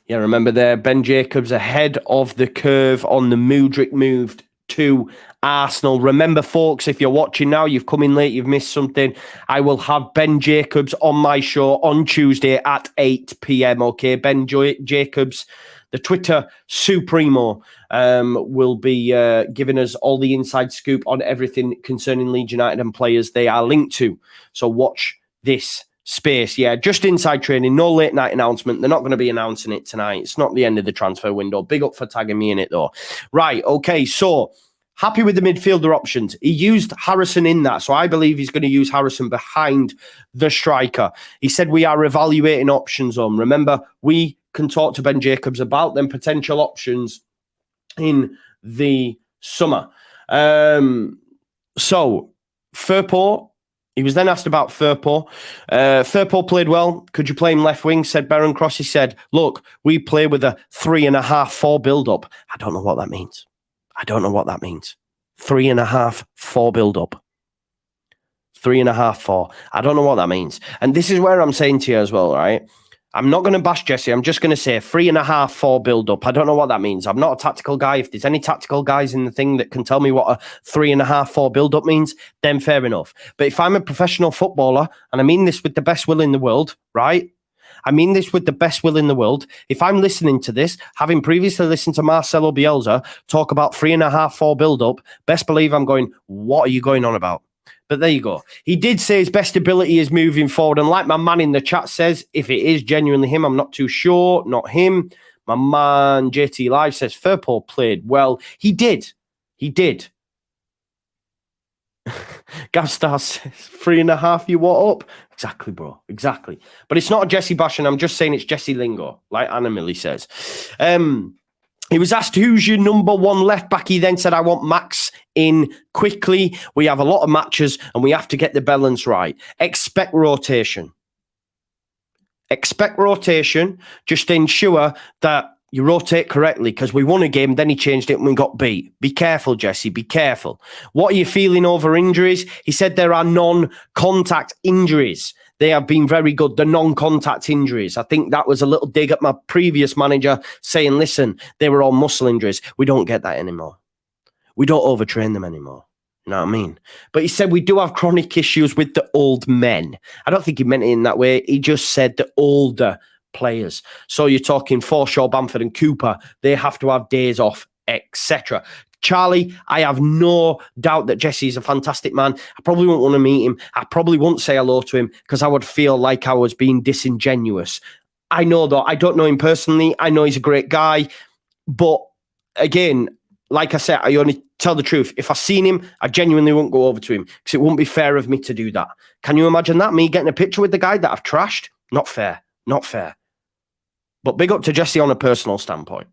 Yeah, remember there, Ben Jacobs ahead of the curve on the Mudryk moved to Arsenal. Remember, folks, if you're watching now, you've come in late, you've missed something. I will have Ben Jacobs on my show on Tuesday at 8 p.m. Okay, Ben Jacobs, the Twitter Supremo, will be giving us all the inside scoop on everything concerning Leeds United and players they are linked to. So watch this space. Yeah, just inside training, no late night announcement. They're not going to be announcing it tonight. It's not the end of the transfer window. Big up for tagging me in it though. Right, okay, so happy with the midfielder options. He used Harrison in that, so I believe he's going to use Harrison behind the striker. He said we are evaluating options on. Remember, we can talk to Ben Jacobs about them potential options in the summer. So Firpo, he was then asked about Firpo. Firpo played well. Could you play him left wing? Said Baron Cross. He said, look, we play with a 3.5-4 build-up. I don't know what that means. 3.5, 4 build-up. 3.5, 4. I don't know what that means. And this is where I'm saying to you as well, right? I'm not going to bash Jesse. I'm just going to say 3.5, 4 build-up. I don't know what that means. I'm not a tactical guy. If there's any tactical guys in the thing that can tell me what a 3.5, 4 build-up means, then fair enough. But if I'm a professional footballer, and I mean this with the best will in the world, right? I mean this with the best will in the world. If I'm listening to this, having previously listened to Marcelo Bielsa talk about 3.5, 4 build-up, best believe I'm going, what are you going on about? But there you go. He did say his best ability is moving forward. And like my man in the chat says, if it is genuinely him, I'm not too sure. Not him. My man JT Live says Firpo played well. He did. Gavstar says 3.5, you what up? Exactly, bro. Exactly. But it's not a Jesse bashing. I'm just saying it's Jesse lingo, like Anna Millie says. He was asked, who's your number one left back? He then said, I want Max in quickly. We have a lot of matches and we have to get the balance right. Expect rotation. Just ensure that you rotate correctly, because we won a game, then he changed it and we got beat. Be careful, Jesse. Be careful. What are you feeling over injuries? He said there are non-contact injuries. They have been very good, the non-contact injuries. I think that was a little dig at my previous manager saying, listen, they were all muscle injuries. We don't get that anymore. We don't overtrain them anymore. You know what I mean? But he said we do have chronic issues with the old men. I don't think he meant it in that way. He just said the older players. So you're talking Forshaw, Bamford and Cooper. They have to have days off, etc. Charlie, I have no doubt that Jesse is a fantastic man. I probably won't want to meet him. I probably won't say hello to him because I would feel like I was being disingenuous. I know that I don't know him personally. I know he's a great guy. But again, like I said, I only tell the truth. If I seen him, I genuinely won't go over to him because it wouldn't be fair of me to do that. Can you imagine that? Me getting a picture with the guy that I've trashed? Not fair. But big up to Jesse on a personal standpoint.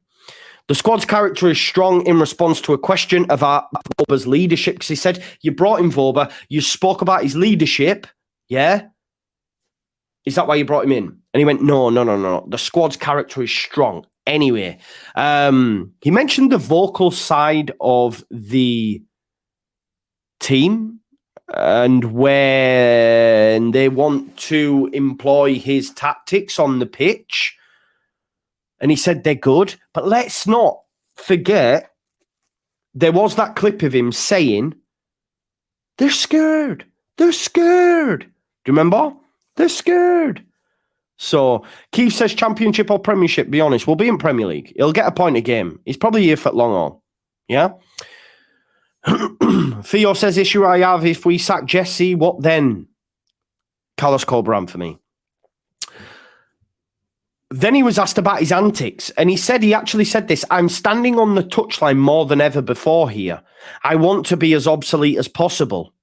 The squad's character is strong in response to a question about Voba's leadership, because he said, you brought in Voba, you spoke about his leadership, yeah? Is that why you brought him in? And he went, no. The squad's character is strong. Anyway, he mentioned the vocal side of the team and when they want to employ his tactics on the pitch. And he said they're good. But let's not forget, there was that clip of him saying, they're scared. They're scared. Do you remember? They're scared. So Keith says Championship or Premiership, be honest, we'll be in Premier League. He'll get a point a game. He's probably here for long haul. Yeah? Theo says, issue I have, if we sack Jesse, what then? Carlos Corberan for me. Then he was asked about his antics, and he actually said this, I'm standing on the touchline more than ever before here. I want to be as obsolete as possible.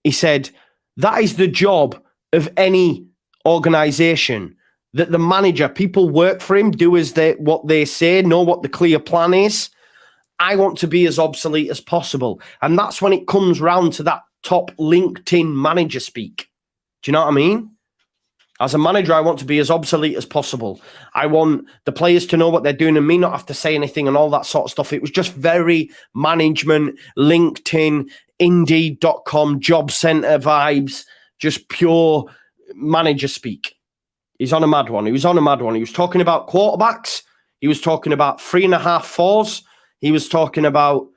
He said, that is the job of any organisation, that the manager, people work for him, do what they say, know what the clear plan is. I want to be as obsolete as possible. And that's when it comes round to that top LinkedIn manager speak. Do you know what I mean? As a manager, I want to be as obsolete as possible. I want the players to know what they're doing and me not have to say anything and all that sort of stuff. It was just very management, LinkedIn, Indeed.com, job centre vibes, just pure manager speak. He's on a mad one. He was talking about quarterbacks. He was talking about 3.5 fours. He was talking about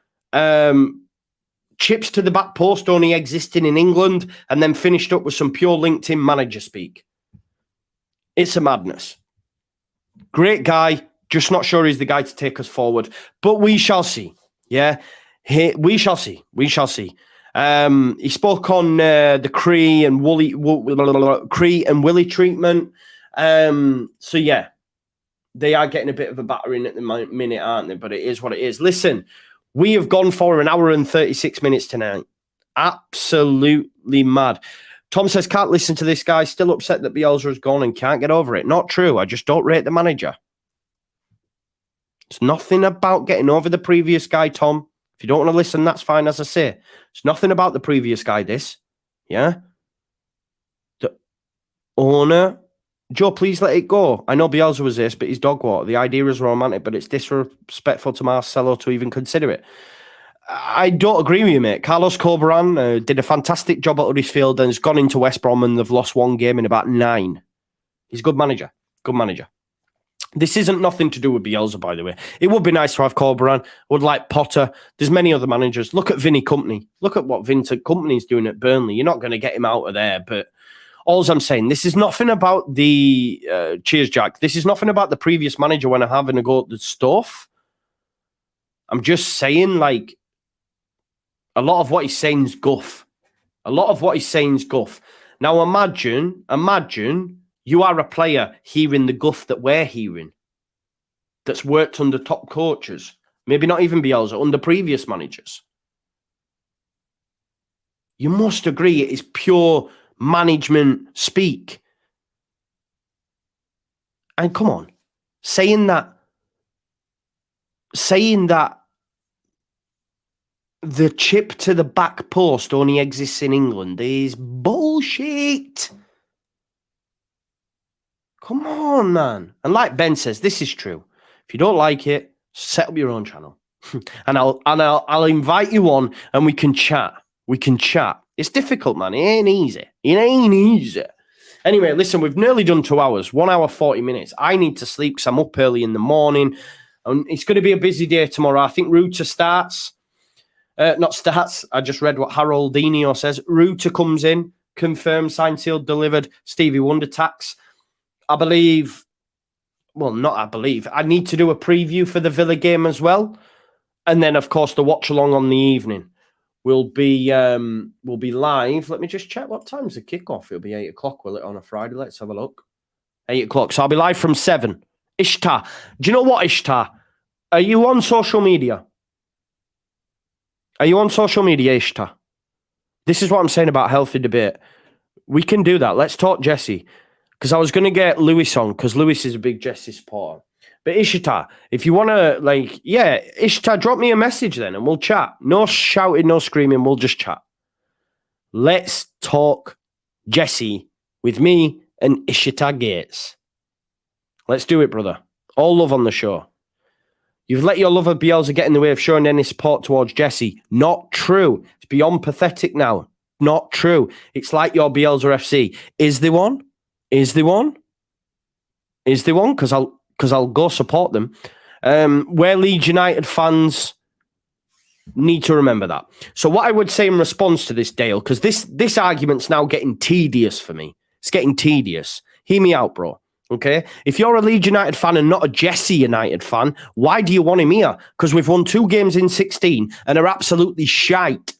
chips to the back post only existing in England, and then finished up with some pure LinkedIn manager speak. It's a madness. Great guy, just not sure he's the guy to take us forward. But we shall see. Yeah, we shall see. We shall see. He spoke on the Cree and Willie treatment. So yeah, they are getting a bit of a battering at the minute, aren't they? But it is what it is. Listen, we have gone for an hour and 36 minutes tonight. Absolutely mad. Tom says, can't listen to this guy. Still upset that Bielsa has gone and can't get over it. Not true. I just don't rate the manager. It's nothing about getting over the previous guy, Tom. If you don't want to listen, that's fine, as I say. It's nothing about the previous guy, this. Yeah? The owner. Joe, please let it go. I know Bielsa was this, but he's dog water. The idea is romantic, but it's disrespectful to Marcelo to even consider it. I don't agree with you, mate. Carlos Corberan did a fantastic job at Huddersfield and has gone into West Brom and they've lost one game in about 9. He's a good manager. Good manager. This isn't nothing to do with Bielsa, by the way. It would be nice to have Corberan. Would like Potter. There's many other managers. Look at Vinny Company. Look at what Vinny Company's doing at Burnley. You're not going to get him out of there. But all I'm saying, this is nothing about the... cheers, Jack. This is nothing about the previous manager when I'm having a go at the stuff. I'm just saying, like, a lot of what he's saying is guff. Now imagine you are a player hearing the guff that we're hearing that's worked under top coaches. Maybe not even Bielsa, under previous managers. You must agree it is pure management speak. And come on, saying that the chip to the back post only exists in England is bullshit. Come on, man. And like Ben says, this is true. If you don't like it, set up your own channel. and I'll invite you on and we can chat. It's difficult, man. It ain't easy. Anyway, listen, we've nearly done 2 hours, 1 hour, 40 minutes. I need to sleep because I'm up early in the morning. And it's going to be a busy day tomorrow. I think Rutter starts. Not starts. I just read what Haroldinho says. Rutter comes in, confirmed, signed, sealed, delivered. Stevie Wonder tax. I believe. Well, not I believe. I need to do a preview for the Villa game as well, and then of course the watch along on the evening will be live. Let me just check what time's the kickoff. It'll be 8 o'clock. Will it on a Friday? Let's have a look. 8 o'clock. So I'll be live from 7. Ishtar. Do you know what, Ishtar? Are you on social media? Ishtar? This is what I'm saying about healthy debate. We can do that. Let's talk Jesse. because I was going to get Lewis on, because Lewis is a big Jesse supporter. But Ishita, if you want to, Ishita, drop me a message then and we'll chat. No shouting, no screaming, we'll just chat. Let's talk Jesse with me and Ishita Gates. Let's do it, brother. All love on the show. You've let your love of Bielsa get in the way of showing any support towards Jesse. Not true. It's beyond pathetic now. Not true. It's like your Bielsa FC. Is there one? Is there one? Is there one? Because I'll go support them. Where Leeds United fans need to remember that. So what I would say in response to this, Dale, because this argument's now getting tedious for me. It's getting tedious. Hear me out, bro. Okay? If you're a Leeds United fan and not a Jesse United fan, why do you want him here? Because we've won 2 games in 16 and are absolutely shite.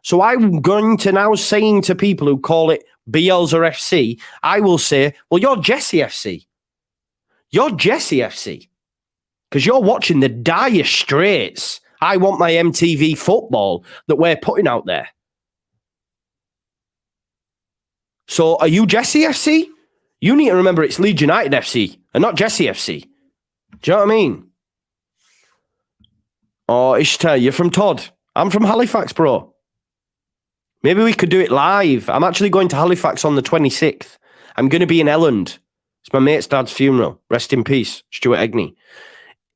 So I'm going to now saying to people who call it Bielsa FC, I will say, well, you're Jesse FC. You're Jesse FC. Because you're watching the dire straits. I want my MTV football that we're putting out there. So are you Jesse FC? You need to remember it's Leeds United FC and not Jesse FC. Do you know what I mean? Oh, Ishta, you're from Todd. I'm from Halifax, bro. Maybe we could do it live. I'm actually going to Halifax on the 26th. I'm going to be in Elland. It's my mate's dad's funeral. Rest in peace, Stuart Egney.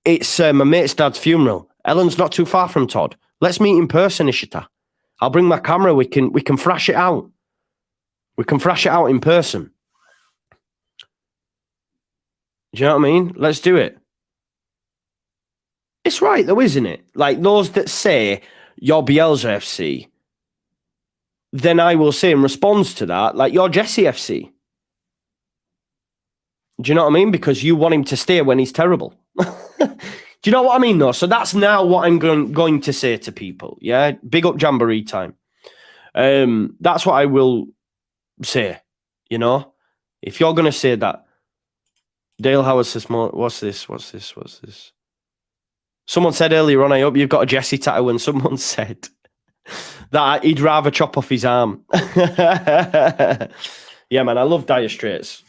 It's my mate's dad's funeral. Elland's not too far from Todd. Let's meet in person, Ishita. I'll bring my camera. We can thrash it out. We can thrash it out in person. Do you know what I mean? Let's do it. It's right though, isn't it? Like those that say you're Bielsa FC, then I will say in response to that, like you're Jesse FC. Do you know what I mean? Because you want him to stay when he's terrible. Do you know what I mean though? So that's now what I'm going to say to people. Yeah? Big up Jamboree time. That's what I will say. You know? If you're going to say that, Dale Howard says, what's this? Someone said earlier on, I hope you've got a Jesse tattoo, and someone said that he'd rather chop off his arm. Yeah, man, I love dire straits.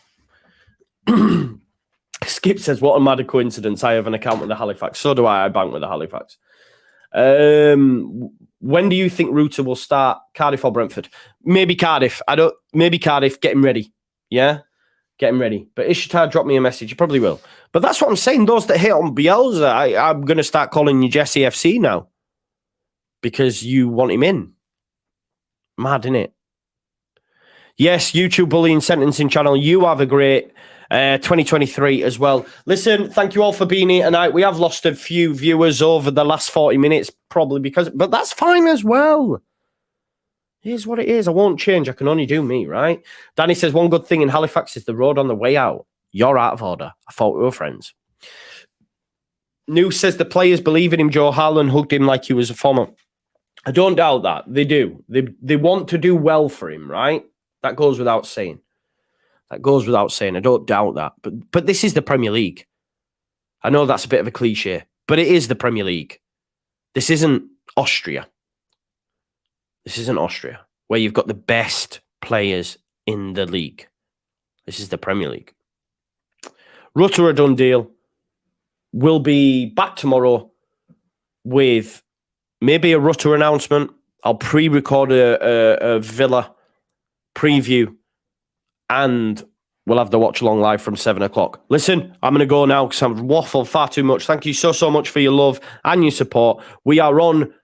Skip says, what a mad coincidence. I have an account with the Halifax. So do I. I bank with the Halifax. When do you think Rutter will start? Cardiff or Brentford? Maybe Cardiff. Maybe Cardiff. Get him ready. Yeah? Get him ready. But Ishtar, drop me a message. You probably will. But that's what I'm saying. Those that hate on Bielsa, I'm going to start calling you Jesse FC now. Because you want him in. Mad, innit? Yes, YouTube Bullying Sentencing channel. You have a great 2023 as well. Listen, thank you all for being here tonight. We have lost a few viewers over the last 40 minutes, probably because... But that's fine as well. Here's what it is. I won't change. I can only do me, right? Danny says, one good thing in Halifax is the road on the way out. You're out of order. I thought we were friends. New says the players believe in him. Joe Harlan hugged him like he was a former. I don't doubt that. They do. They want to do well for him, right? That goes without saying. I don't doubt that. But this is the Premier League. I know that's a bit of a cliche, but it is the Premier League. This isn't Austria. This isn't Austria, where you've got the best players in the league. This is the Premier League. Rutter, a done deal. We'll be back tomorrow with maybe a Rutter announcement. I'll pre-record a Villa preview, and we'll have the watch along live from 7 o'clock. Listen, I'm going to go now because I've waffled far too much. Thank you so much for your love and your support. We are on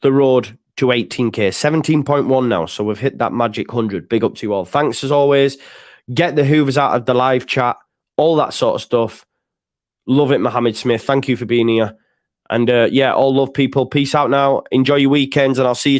the road to 18k, 17.1 now. So we've hit that magic 100. Big up to you all. Thanks as always. Get the Hoovers out of the live chat, all that sort of stuff. Love it, Mohammed Smith. Thank you for being here. And yeah, all love, people. Peace out now. Enjoy your weekends, and I'll see you